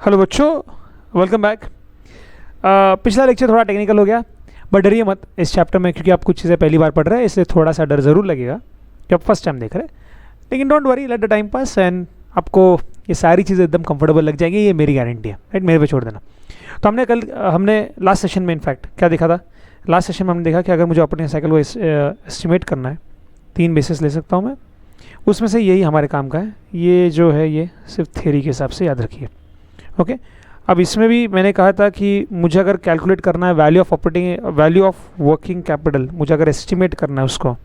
Hello बच्चों, welcome back. पिछला lecture थोड़ा टेक्निकल हो गया, बट डरिए मत इस चैप्टर में, क्योंकि आप कुछ चीज़ें पहली बार पढ़ रहे हैं, इसलिए थोड़ा सा डर ज़रूर लगेगा कि आप फर्स्ट टाइम देख रहे हैं। लेकिन don't worry, let the time pass and आपको ये सारी चीज़ें एकदम कंफर्टेबल लग जाएंगी, ये मेरी गारंटी है। राइट, मेरे पे छोड़ देना। तो हमने लास्ट सेशन में इनफैक्ट क्या देखा था? लास्ट सेशन में हमने देखा कि अगर मुझे ऑपरेटिंग साइकिल को एस्टिमेट करना है, 3 बेसिस ले सकता हूँ मैं, उसमें से यही हमारे काम का है। ये जो है ये सिर्फ थ्योरी के हिसाब से याद रखिए। ओके, अब इसमें भी मैंने कहा था कि मुझे अगर कैलकुलेट करना है वैल्यू ऑफ वर्किंग कैपिटल, मुझे अगर एस्टिमेट करना है उसको,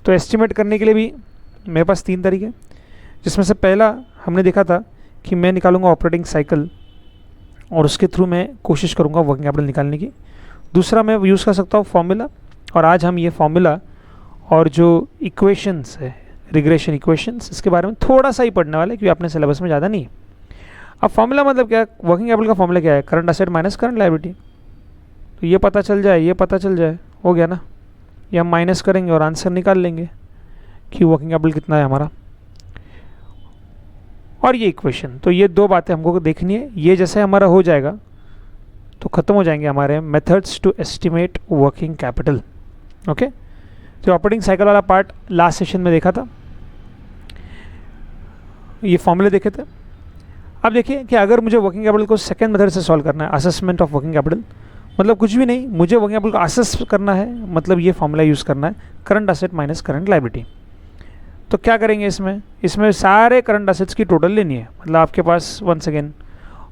तो एस्टिमेट करने के लिए भी मेरे पास 3 तरीके, जिसमें से पहला हमने देखा था कि मैं निकालूंगा ऑपरेटिंग साइकिल और उसके थ्रू मैं कोशिश करूंगा वर्किंग कैपिटल निकालने की। दूसरा मैं यूज़ कर सकता हूँ फॉर्मूला, और आज हम ये फॉर्मूला और जो इक्वेशंस है, रिग्रेशन इक्वेशंस, इसके बारे में थोड़ा सा ही पढ़ने वाले, क्योंकि अपने सिलेबस में ज़्यादा नहीं है। अब फॉर्मूला मतलब क्या है? वर्किंग कैपिटल का फॉर्मूला क्या है? Current asset minus current liability. तो ये पता चल जाए, ये पता चल जाए, हो गया ना। ये हम माइनस करेंगे और आंसर निकाल लेंगे कि वर्किंग कैपिटल कितना है हमारा, और ये इक्वेशन। तो ये 2 बातें हमको देखनी है। ये जैसे हमारा हो जाएगा तो ख़त्म हो जाएंगे हमारे methods to estimate working capital. Okay, तो ऑपरेटिंग साइकिल वाला पार्ट लास्ट सेशन में देखा था, ये फॉर्मूले देखे थे। अब देखिए कि अगर मुझे वर्किंग कैपिटल को सेकंड मेथड से सॉल्व करना है, असेसमेंट ऑफ वर्किंग कैपिटल, मतलब कुछ भी नहीं, मुझे वर्किंग कैपिटल को असेस करना है, मतलब ये फॉर्मूला यूज़ करना है, current asset minus current liability. तो क्या करेंगे इसमें सारे करंट असेट्स की टोटल लेनी है। मतलब आपके पास वंस अगेन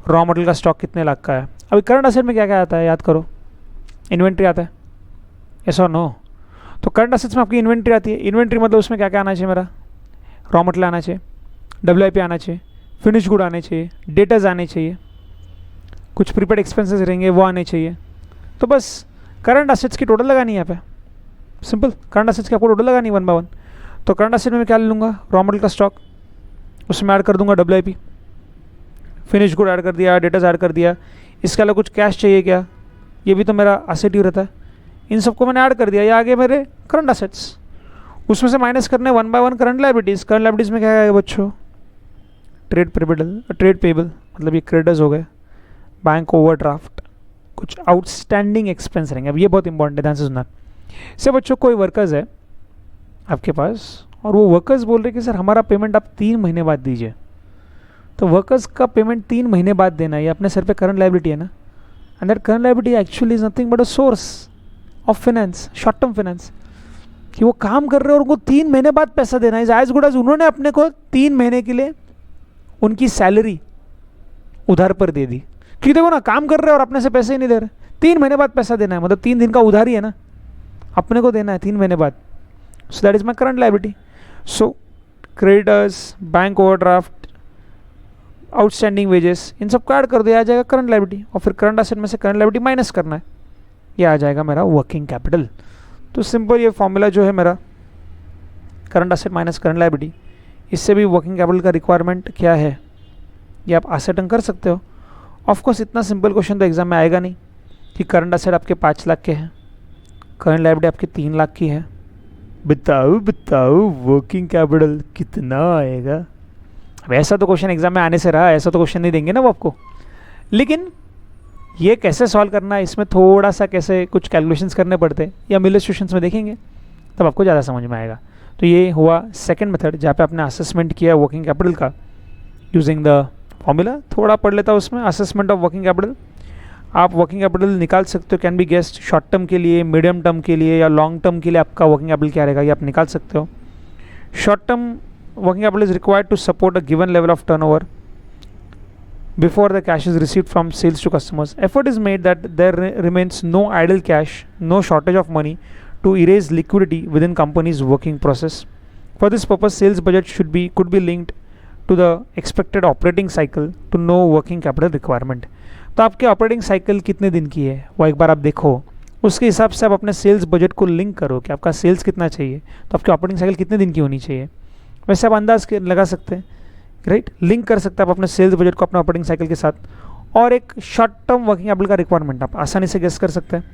रॉ मटेरियल का स्टॉक कितने लाख का है। अभी करंट असेट में क्या क्या आता है याद करो? इन्वेंट्री आता है, यस और नो? तो करंट असेट्स में आपकी इन्वेंट्री आती है। इन्वेंट्री मतलब उसमें क्या क्या आना चाहिए? मेरा रॉ मटेरियल आना चाहिए, WIP आना चाहिए, फिनिश गुड आने चाहिए, डेटर्स आने चाहिए, कुछ प्रीपेड एक्सपेंसेस रहेंगे वो आने चाहिए। तो बस करंट असेट्स की टोटल लगानी है यहाँ पे, सिंपल। करंट असेट्स की आपको टोटल लगानी है 1 बाय 1। तो करंट असेट में मैं क्या ले लूँगा? रॉ मटेरियल का स्टॉक, उसमें ऐड कर दूंगा WIP, फिनिश गुड ऐड कर दिया, डेटर्स ऐड कर दिया। इसके अलावा कुछ कैश चाहिए क्या? ये भी तो मेरा असेट ही रहता है। इन सबको मैंने ऐड कर दिया, ये आगे मेरे करंट असेट्स। उसमें से माइनस करने 1 by 1 current liabilities. Current liabilities में क्या है बच्चों? ट्रेड पेबल, मतलब ये क्रेडिटर्स हो गए, बैंक ओवरड्राफ्ट, कुछ आउटस्टैंडिंग एक्सपेंस रहेंगे। अब ये बहुत इंपॉर्टेंट है, ध्यान से सुनना। से बच्चों कोई वर्कर्स है आपके पास, और वो वर्कर्स बोल रहे कि सर हमारा पेमेंट आप 3 महीने बाद दीजिए। तो वर्कर्स का पेमेंट 3 महीने बाद देना, ये अपने सर पे करंट लायबिलिटी है ना। And that current liability actually is nothing but a source of finance, short term finance, कि वो काम कर रहे हैं और उनको 3 महीने बाद पैसा देना है। एज गुड एज उन्होंने अपने को 3 महीने के लिए उनकी सैलरी उधार पर दे दी। क्योंकि देखो ना, काम कर रहे हैं और अपने से पैसे ही नहीं दे रहे, 3 महीने बाद पैसा देना है, मतलब 3 दिन का उधार ही है ना, अपने को देना है 3 महीने बाद। So that is my current liability. So creditors, bank overdraft, outstanding wages, इन सब को ऐड कर दिया, आ जाएगा करंट लायबिलिटी। और फिर करंट असेट में से करंट लायबिलिटी माइनस करना है, ये आ जाएगा मेरा वर्किंग कैपिटल। तो सिंपल ये फॉर्मूला जो है मेरा, current asset minus current liability, इससे भी वर्किंग कैपिटल का रिक्वायरमेंट क्या है ये आप आसेटन कर सकते हो। ऑफकोर्स इतना सिंपल क्वेश्चन तो एग्जाम में आएगा नहीं कि करंट असेट आपके 5 लाख के हैं, करंट लायबिलिटी आपकी 3 लाख की है, बताओ वर्किंग कैपिटल कितना आएगा। अब ऐसा तो क्वेश्चन एग्जाम में आने से रहा, ऐसा तो क्वेश्चन नहीं देंगे ना वो आपको। लेकिन ये कैसे सॉल्व करना है, इसमें थोड़ा सा कैसे कुछ कैलकुलेशंस करने पड़ते हैं, या हम इलस्ट्रेशंस में देखेंगे तब आपको ज़्यादा समझ में आएगा। तो ये हुआ सेकंड मेथड, जहाँ पे आपने असेसमेंट किया वर्किंग कैपिटल का यूजिंग द फॉर्मूला। थोड़ा पढ़ लेता हूँ उसमें, असेसमेंट ऑफ वर्किंग कैपिटल। आप वर्किंग कैपिटल निकाल सकते हो, can be guessed, short term के लिए, मीडियम टर्म के लिए, या लॉन्ग टर्म के लिए आपका वर्किंग कैपिटल क्या रहेगा, ये आप निकाल सकते हो। Short term working capital is required to support a given level of turnover before the cash is received from sales to customers. Effort is made that there remains no idle cash, no shortage of money to erase liquidity within company's working process. For this purpose, sales budget could be linked to the expected operating cycle to know working capital requirement. तो आपके operating cycle कितने दिन की है वो एक बार आप देखो, उसके हिसाब से आप अपने सेल्स बजट को लिंक करो कि आपका सेल्स कितना चाहिए, तो आपकी ऑपरेटिंग साइकिल कितने दिन की होनी चाहिए। वैसे आप अंदाज लगा सकते हैं, राइट, लिंक कर सकते हैं आप अपने सेल्स बजट को अपने ऑपरेटिंग साइकिल के साथ। और एक शॉर्ट टर्म वर्किंग कैपिटल का रिक्वायरमेंट आप आसानी से गेस कर सकते हैं,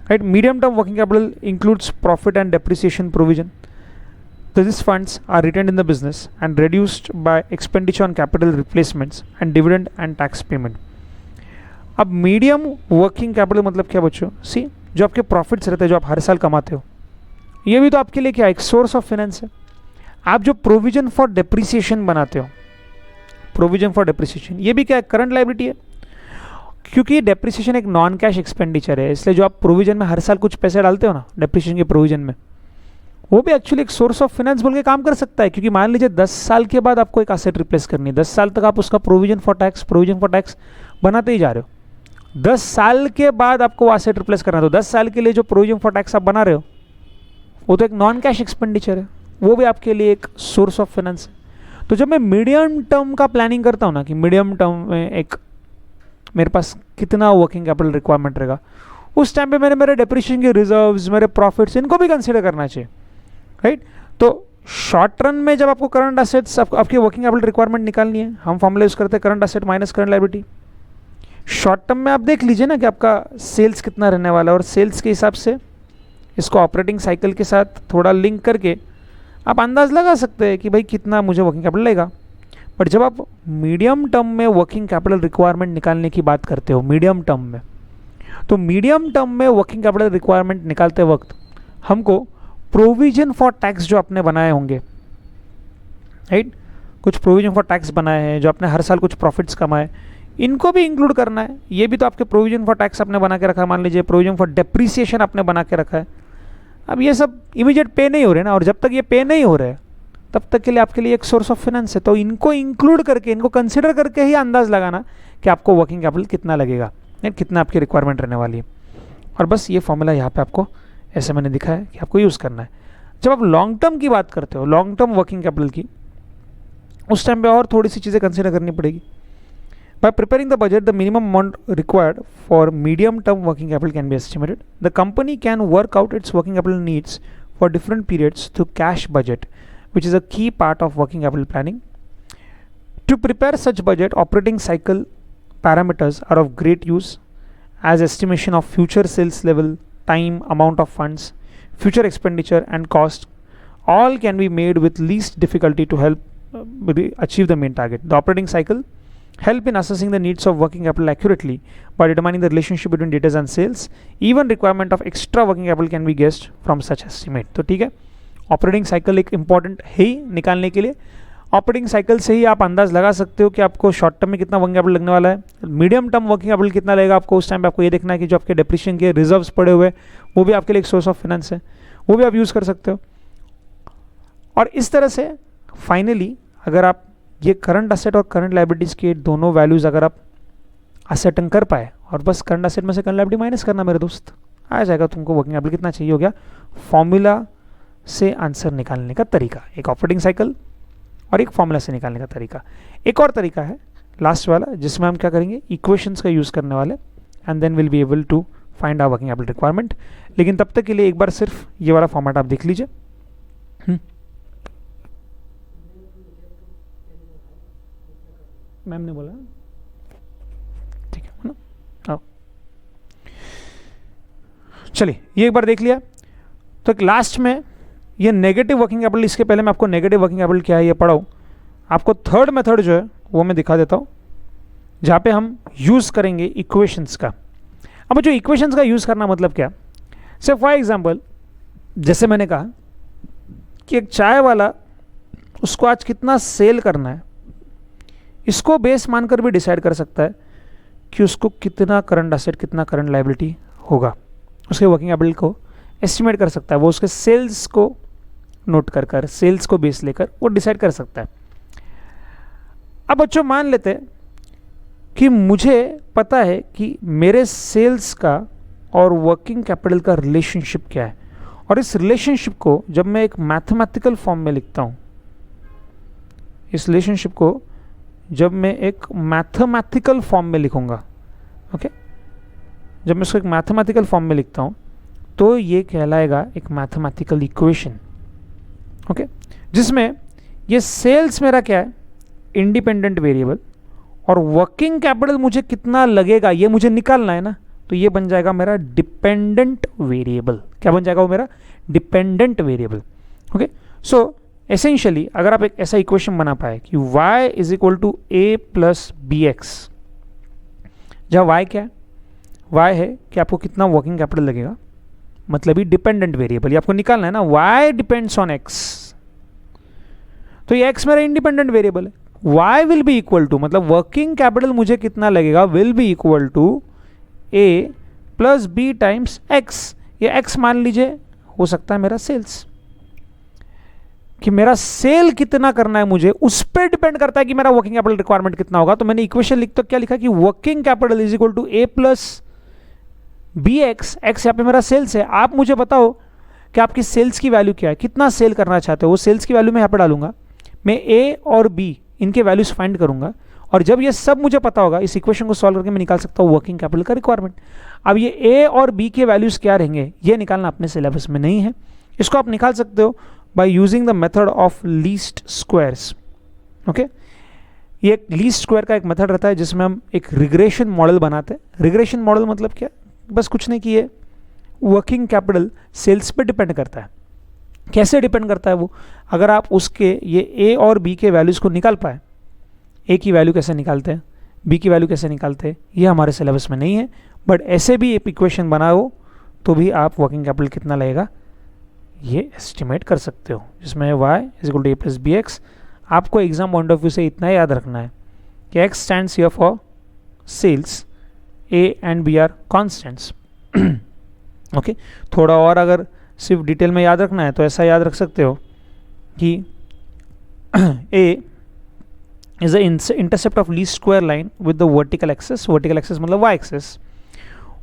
right. Medium term working capital includes profit and depreciation provision, So these funds are retained in the business and reduced by expenditure on capital replacements and dividend and tax payment. अब medium working capital मतलब क्या बच्चों? सी, जो आपके profits रहते हैं जो आप हर साल कमाते हो, ये भी तो आपके लिए क्या एक सोर्स ऑफ फाइनेंस है. आप जो प्रोविजन फॉर डेप्रिसिएशन बनाते हो, प्रोविजन फॉर डेप्रिसिएशन, ये भी क्या करंट लायबिलिटी है, क्योंकि डेप्रिसिएशन एक नॉन कैश एक्सपेंडिचर है. इसलिए जो आप प्रोविजन में हर साल कुछ पैसे डालते हो ना डेप्रिसिएशन के प्रोविजन में, वो भी एक्चुअली एक सोर्स ऑफ फाइनेंस बोल के काम कर सकता है. क्योंकि मान लीजिए 10 साल के बाद आपको एक एसेट रिप्लेस करनी है, 10 साल तक आप उसका प्रोविजन फॉर टैक्स बनाते ही जा रहे हो. 10 साल के बाद आपको एसेट रिप्लेस करना है, तो 10 साल के लिए जो प्रोविजन फॉर टैक्स आप बना रहे हो वो तो एक नॉन कैश एक्सपेंडिचर है, वो भी आपके लिए एक सोर्स ऑफ फाइनेंस है. तो जब मैं मीडियम टर्म का प्लानिंग करता हूँ ना, कि मीडियम टर्म में एक मेरे पास कितना वर्किंग कैपिटल रिक्वायरमेंट रहेगा, उस टाइम पे मेरे डेप्रिसिएशन के रिजर्व्स, मेरे प्रॉफिट्स, इनको भी कंसीडर करना चाहिए, राइट. तो शॉर्ट रन में जब आपको करंट एसेट्स, आपकी वर्किंग कैपिटल रिक्वायरमेंट निकालनी है, हम फॉर्मूला यूज करते हैं current asset minus current liability. Short term में आप देख लीजिए ना कि आपका सेल्स कितना रहने वाला है, और सेल्स के हिसाब से इसको ऑपरेटिंग साइकिल के साथ थोड़ा लिंक करके आप अंदाज लगा सकते हैं कि भाई कितना मुझे वर्किंग कैपिटल लगेगा. बट जब आप मीडियम टर्म में वर्किंग कैपिटल रिक्वायरमेंट निकालने की बात करते हो मीडियम टर्म में, तो मीडियम टर्म में वर्किंग कैपिटल रिक्वायरमेंट निकालते वक्त हमको प्रोविजन फॉर टैक्स जो आपने बनाए होंगे, राइट, कुछ प्रोविजन फॉर टैक्स बनाए हैं, जो आपने हर साल कुछ प्रॉफिट्स कमाए, इनको भी इंक्लूड करना है. ये भी तो आपके प्रोविजन फॉर टैक्स आपने बना के रखा है. मान लीजिए प्रोविजन फॉर डेप्रिसिएशन आपने बना के रखा है. अब ये सब इमीडिएट पे नहीं हो रहे ना, और जब तक ये पे नहीं हो रहे तब तक के लिए आपके लिए एक सोर्स ऑफ फाइनेंस है. तो इनको इंक्लूड करके, इनको कंसिडर करके ही अंदाज लगाना कि आपको वर्किंग कैपिटल कितना लगेगा, कितना आपकी रिक्वायरमेंट रहने वाली है. और बस ये फॉर्मूला यहाँ पे आपको ऐसे मैंने दिखा है कि आपको यूज़ करना है. जब आप लॉन्ग टर्म की बात करते हो, लॉन्ग टर्म वर्किंग कैपिटल की, उस टाइम पे और थोड़ी सी चीज़ें कंसिडर करनी पड़ेगी. By preparing the budget, the minimum amount required for medium-term working capital can be estimated. The company can work out its working capital needs for different periods through cash budget, which is a key part of working capital planning. To prepare such budget, operating cycle parameters are of great use, as estimation of future sales level, time, amount of funds, future expenditure, and cost all can be made with least difficulty to help achieve the main target. The operating cycle help in assessing the needs of working capital accurately by determining the relationship between debtors and sales. Even requirement of extra working capital can be guessed from such estimate. तो ठीक है, operating cycle एक important है ही निकालने के लिए. Operating cycle से ही आप अंदाज लगा सकते हो कि आपको शॉर्ट टर्म में कितना वर्किंग कैपिटल लगने वाला है, मीडियम टर्म वर्किंग कैपिटल कितना लगेगा आपको. उस टाइम पे आपको ये देखना है कि जो आपके डेप्रिसिएशन के रिजर्व्स पड़े हुए वो भी आपके लिए एक सोर्स ऑफ फाइनेंस है, वो भी आप यूज़ कर सकते हो. और इस तरह से फाइनली अगर आप ये करंट असेट और करंट लायबिलिटीज़ के दोनों वैल्यूज़ अगर आप असेटन कर पाए, और बस करंट असेट में से करंट लायबिलिटी माइनस करना मेरे दोस्त, आ जाएगा तुमको वर्किंग कैपिटल कितना चाहिए. हो गया फॉर्मूला से आंसर निकालने का तरीका, एक ऑपरेटिंग साइकिल और एक फॉर्मूला से निकालने का तरीका. एक और तरीका है लास्ट वाला, जिसमें हम क्या करेंगे, इक्वेशंस का यूज़ करने वाले, and then will be able to find our working capital requirement. लेकिन तब तक के लिए एक बार सिर्फ ये वाला फॉर्मेट आप देख लीजिए. मैम ने बोला ठीक है ना. आओ चलिए ये एक बार देख लिया. तो एक लास्ट में ये नेगेटिव वर्किंग कैपिटल, इसके पहले मैं आपको नेगेटिव वर्किंग कैपिटल क्या है ये पढ़ाऊँ, आपको थर्ड मेथड जो है वो मैं दिखा देता हूँ, जहाँ पे हम यूज़ करेंगे इक्वेशंस का. अब जो इक्वेशंस का यूज़ करना मतलब क्या, से फॉर एग्जांपल जैसे मैंने कहा कि एक चाय वाला, उसको आज कितना सेल करना है, इसको बेस मानकर भी डिसाइड कर सकता है कि उसको कितना करंट असेट कितना करंट लायबिलिटी होगा. उसके वर्किंग कैपिटल को एस्टिमेट कर सकता है, वो उसके सेल्स को नोट कर कर, सेल्स को बेस लेकर वो डिसाइड कर सकता है. अब बच्चों मान लेते हैं कि मुझे पता है कि मेरे सेल्स का और वर्किंग कैपिटल का रिलेशनशिप क्या है, और इस रिलेशनशिप को जब मैं एक मैथमेटिकल फॉर्म में लिखता हूँ, इस रिलेशनशिप को जब मैं एक मैथमेटिकल फॉर्म में लिखूंगा, ओके, जब मैं इसको एक मैथमेटिकल फॉर्म में लिखता हूँ तो ये कहलाएगा एक मैथमेटिकल इक्वेशन, ओके, जिसमें ये सेल्स मेरा क्या है, इंडिपेंडेंट वेरिएबल, और वर्किंग कैपिटल मुझे कितना लगेगा ये मुझे निकालना है ना, तो ये बन जाएगा मेरा डिपेंडेंट वेरिएबल. क्या बन जाएगा वो मेरा dependent variable. Okay, so essentially अगर आप एक ऐसा इक्वेशन बना पाए कि y is equal to a plus b x, जहाँ y क्या है, y है कि आपको कितना वर्किंग कैपिटल लगेगा, मतलब ही डिपेंडेंट वेरिएबल, ये आपको निकालना है ना, y डिपेंड्स ऑन x, तो ये x मेरा इंडिपेंडेंट वेरिएबल है, y will be equal to, मतलब वर्किंग कैपिटल मुझे कितना लगेगा, will be equal to a plus b times x, ये x मान लीजिए हो सकता है मेरा सेल्स, कि मेरा सेल कितना करना है मुझे उस पर डिपेंड करता है कि मेरा वर्किंग कैपिटल रिक्वायरमेंट कितना होगा। तो मैंने इक्वेशन लिख तो क्या लिखा कि working capital is equal to a plus b x, x यहाँ पे मेरा सेल्स है। आप मुझे बताओ कि आपकी सेल्स की वैल्यू क्या है, कितना सेल करना चाहते हो, वो सेल्स की वैल्यू मैं यहाँ पे डालूंगा, मैं ए और बी इनके वैल्यूज फाइंड करूंगा, और जब ये सब मुझे पता होगा इस इक्वेशन को सॉल्व करके मैं निकाल सकता हूँ वर्किंग कैपिटल का रिक्वायरमेंट। अब ये ए और बी के वैल्यूज क्या रहेंगे ये निकालना अपने सिलेबस में नहीं है, इसको आप निकाल सकते हो by using the method of least squares. Okay, ये एक लीस्ट स्क्वायर का एक मेथड रहता है जिसमें हम एक रिग्रेशन मॉडल बनाते हैं। रिग्रेशन मॉडल मतलब क्या, बस कुछ नहीं कि ये वर्किंग कैपिटल सेल्स पे डिपेंड करता है। कैसे डिपेंड करता है वो, अगर आप उसके ये ए और बी के वैल्यूज़ को निकाल पाए, ए की वैल्यू कैसे निकालते हैं, बी की वैल्यू कैसे निकालते हैं, ये हमारे सिलेबस में नहीं है, बट ऐसे भी एक इक्वेशन बनाओ तो भी आप वर्किंग कैपिटल कितना लगेगा ये एस्टिमेट कर सकते हो, जिसमें y is equal to a plus b x. आपको एग्जाम पॉइंट ऑफ व्यू से इतना याद रखना है कि x stands here for sales, a and b are constants. Okay, थोड़ा और अगर सिर्फ डिटेल में याद रखना है तो ऐसा याद रख सकते हो कि a is the intercept of least square line with the vertical axis मतलब y axis,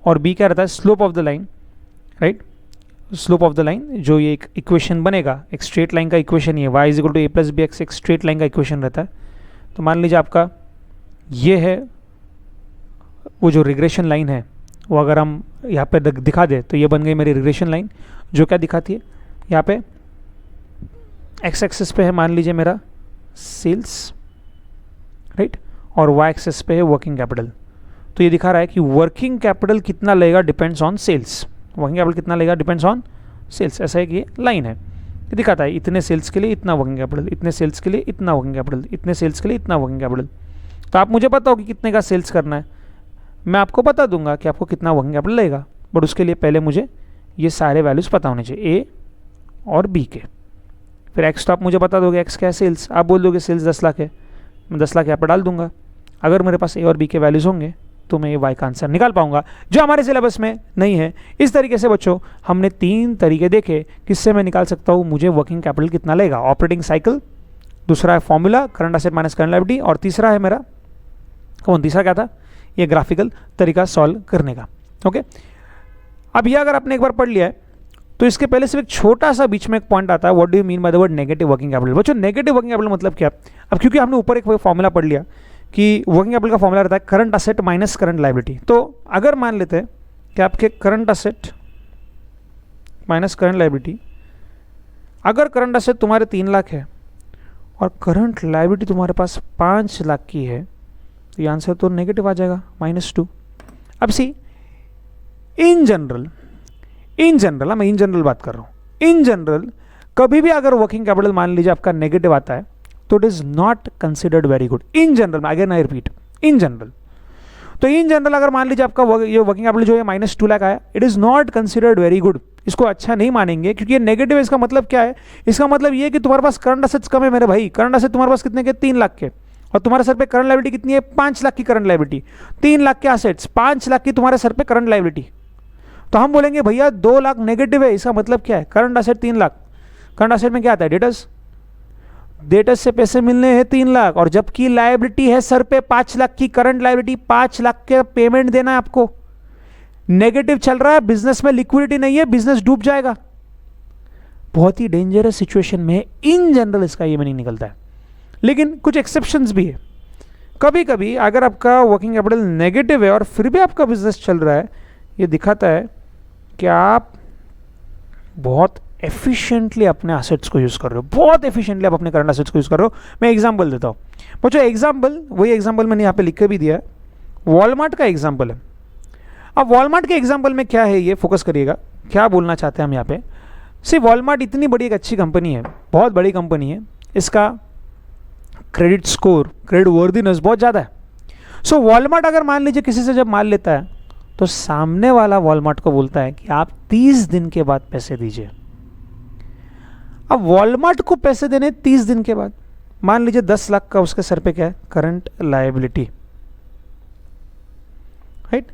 और b क्या रहता है, slope of the line, right, slope of the line, जो ये एक इक्वेशन बनेगा, एक स्ट्रेट लाइन का इक्वेशन ही है, y is equal to a plus b x, एक स्ट्रेट लाइन का इक्वेशन रहता है। तो मान लीजिए आपका ये है वो जो रिग्रेशन लाइन है, वो अगर हम यहाँ पे दिखा दे तो ये बन गई मेरी रिग्रेशन लाइन, जो क्या दिखाती है, यहाँ पे एक्स एक्सिस पे है मान लीजिए मेरा सेल्स, राइट, और वाई एक्सिस पे है वर्किंग कैपिटल। तो ये दिखा रहा है कि वर्किंग कैपिटल कितना लगेगा depends on sales, working capital कितना लगेगा डिपेंड्स ऑन सेल्स। ऐसा है कि ये लाइन है, ये दिखाता है इतने सेल्स के लिए इतना वर्किंग कैपिटल, इतने सेल्स के लिए इतना वर्किंग कैपिटल, इतने सेल्स के लिए इतना वर्किंग कैपिटल। तो आप मुझे पता हो कि कितने का सेल्स करना है, मैं आपको बता दूंगा कि आपको कितना वर्किंग कैपिटल लगेगा, बट उसके लिए पहले मुझे ये सारे वैल्यूज़ पता होने चाहिए, ए और बी के। फिर एक्स तो आप मुझे बता दोगे एक्स क्या है, सेल्स, आप बोल दोगे सेल्स 10 लाख है, मैं 10 लाख यहाँ पर डाल दूंगा। अगर मेरे पास ए और बी के वैल्यूज़ होंगे तो मैं ये वाई का आंसर निकाल पाऊंगा, जो हमारे सिलेबस में नहीं है। इस तरीके से बच्चों हमने 3 तरीके देखे किससे मैं निकाल सकता हूँ मुझे वर्किंग कैपिटल कितना लगेगा, ऑपरेटिंग साइकिल, दूसरा है formula current asset minus current liability, और तीसरा है मेरा तीसरा क्या था, ये ग्राफिकल तरीका सॉल्व करने का। ओके, अब ये अगर आपने एक बार पढ़ लिया है तो इसके पहले सिर्फ एक छोटा सा बीच में एक पॉइंट आता है, what do you mean by the word negative working capital. बच्चों नेगेटिव वर्किंग कैपिटल मतलब क्या, अब क्योंकि हमने ऊपर एक फॉर्मूला पढ़ लिया कि वर्किंग कैपिटल का फॉर्मूला रहता है current asset minus current liability. तो अगर मान लेते हैं कि आपके current asset minus current liability, अगर करंट असेट तुम्हारे 3 लाख है और करंट लायबिलिटी तुम्हारे पास 5 लाख की है, तो ये आंसर तो नेगेटिव आ जाएगा, -2। अब सी इन जनरल मैं इन जनरल बात कर रहा हूँ, इन जनरल कभी भी अगर वर्किंग कैपिटल मान लीजिए आपका नेगेटिव आता है तो it is not considered very good. In general, again I repeat, in general, तो इन जनरल अगर मान लीजिए आपका ये वर्किंग कैपिटल जो है -2 लाख आया, it is not considered very good, इसको अच्छा नहीं मानेंगे, क्योंकि ये नेगेटिव है। इसका मतलब क्या है, इसका मतलब ये कि तुम्हारे पास करंट असेट्स कम है मेरे भाई, करंट असेट तुम्हारे पास कितने के, 3 लाख के, और तुम्हारे सर पे करंट लायबिलिटी कितनी है, 5 लाख की करंट लायबिलिटी। 3 लाख के असेट्स, 5 लाख की तुम्हारे सर पे करंट लायबिलिटी, तो हम बोलेंगे भैया 2 लाख नेगेटिव है। इसका मतलब क्या है, current asset 3 lakh, current asset में क्या आता है, डेटर्स, डेटर्स से पैसे मिलने हैं 3 लाख, और जबकि लायबिलिटी है सर पे 5 लाख की करंट लायबिलिटी, 5 लाख के पेमेंट देना है आपको, नेगेटिव चल रहा है, बिजनेस में लिक्विडिटी नहीं है, बिजनेस डूब जाएगा। बहुत ही डेंजरस सिचुएशन में इन जनरल इसका ये मीनिंग निकलता है, लेकिन कुछ एक्सेप्शंस भी है। कभी कभी अगर आपका वर्किंग कैपिटल नेगेटिव है और फिर भी आपका बिजनेस चल रहा है, ये दिखाता है कि आप बहुत एफिशिएंटली अपने असेट्स को यूज़ कर रहे हो, बहुत एफिशिएंटली आप अपने करंट असेट्स को यूज़ कर रहे हो। मैं एग्जांपल देता हूँ बच्चों, एग्जांपल वही एग्जांपल मैंने यहाँ पे लिख के भी दिया है, वॉलमार्ट का एग्जांपल है। अब वॉलमार्ट के एग्जांपल में क्या है, ये फोकस करिएगा, क्या बोलना चाहते हैं हम यहाँ पे। सी वॉलमार्ट इतनी बड़ी एक अच्छी कंपनी है, बहुत बड़ी कंपनी है, इसका क्रेडिट स्कोर, क्रेडिट वर्दीनेस बहुत ज़्यादा है। सो वॉलमार्ट अगर मान लीजिए किसी से जब माल लेता है तो सामने वाला वॉलमार्ट को बोलता है कि आप 30 दिन के बाद पैसे दीजिए। अब वॉलमार्ट को पैसे देने 30 दिन के बाद, मान लीजिए 10 लाख का उसके सर पे क्या है, करंट लायबिलिटी, राइट,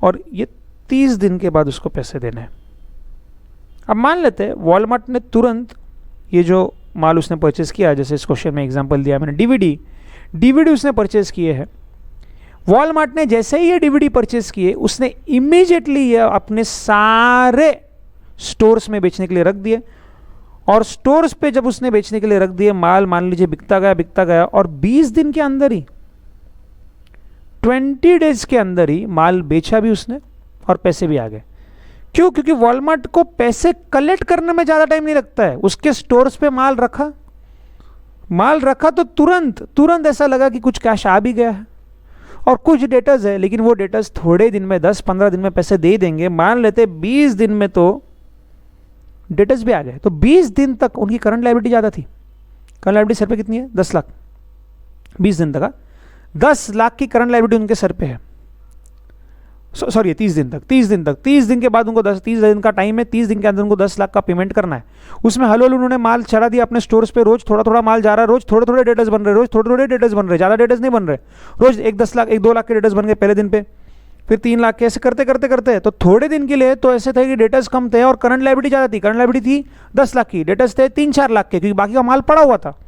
और ये 30 दिन के बाद उसको पैसे देने हैं। अब मान लेते हैं वॉलमार्ट ने तुरंत ये जो माल उसने परचेज किया, जैसे इस क्वेश्चन में एग्जांपल दिया मैंने, डीवीडी उसने परचेज किए हैं। वॉलमार्ट ने जैसे ही ये डीवीडी परचेज किए, उसने इमीडिएटली ये अपने सारे स्टोर्स में बेचने के लिए रख दिए, और स्टोर्स पे जब उसने बेचने के लिए रख दिए, माल मान लीजिए बिकता गया, और 20 दिन के अंदर ही, 20 डेज के अंदर ही माल बेचा भी उसने और पैसे भी आ गए। क्यों? क्योंकि वॉलमार्ट को पैसे कलेक्ट करने में ज़्यादा टाइम नहीं लगता है। उसके स्टोर्स पे माल रखा तो तुरंत ऐसा लगा कि कुछ कैश आ भी गया है, और कुछ डेटर्स है, लेकिन वो डेटर्स थोड़े दिन में, 10-15 दिन में पैसे दे देंगे। मान लेते 20 दिन में तो डेटर्स भी आ गए, तो 20 दिन तक उनकी करंट लायबिलिटी ज़्यादा थी। करंट लायबिलिटी सर पे कितनी है? 10 लाख। 20 दिन तक 10 लाख की करंट लायबिलिटी उनके सर पे है। सॉरी 30 दिन तक 30 दिन के बाद उनको 30 दिन का टाइम है, 30 दिन के अंदर उनको 10 लाख का पेमेंट करना है। उसमें हल उन्होंने माल चढ़ा दिया अपने स्टोर्स पे, रोज थोड़ा माल जा रहा है, रोज थोड़े डेटर्स बन रहे, ज़्यादा डेटर्स नहीं बन रहे, रोज 2 लाख के डेटर्स बन गए पहले दिन पे, फिर 3 लाख के, ऐसे करते तो थोड़े दिन के लिए तो ऐसे थे कि डेटर्स कम थे और करंट लायबिलिटी ज़्यादा थी। करंट लायबिलिटी थी 10 लाख की, डेटर्स थे 3-4 लाख के, क्योंकि बाकी का माल पड़ा हुआ था।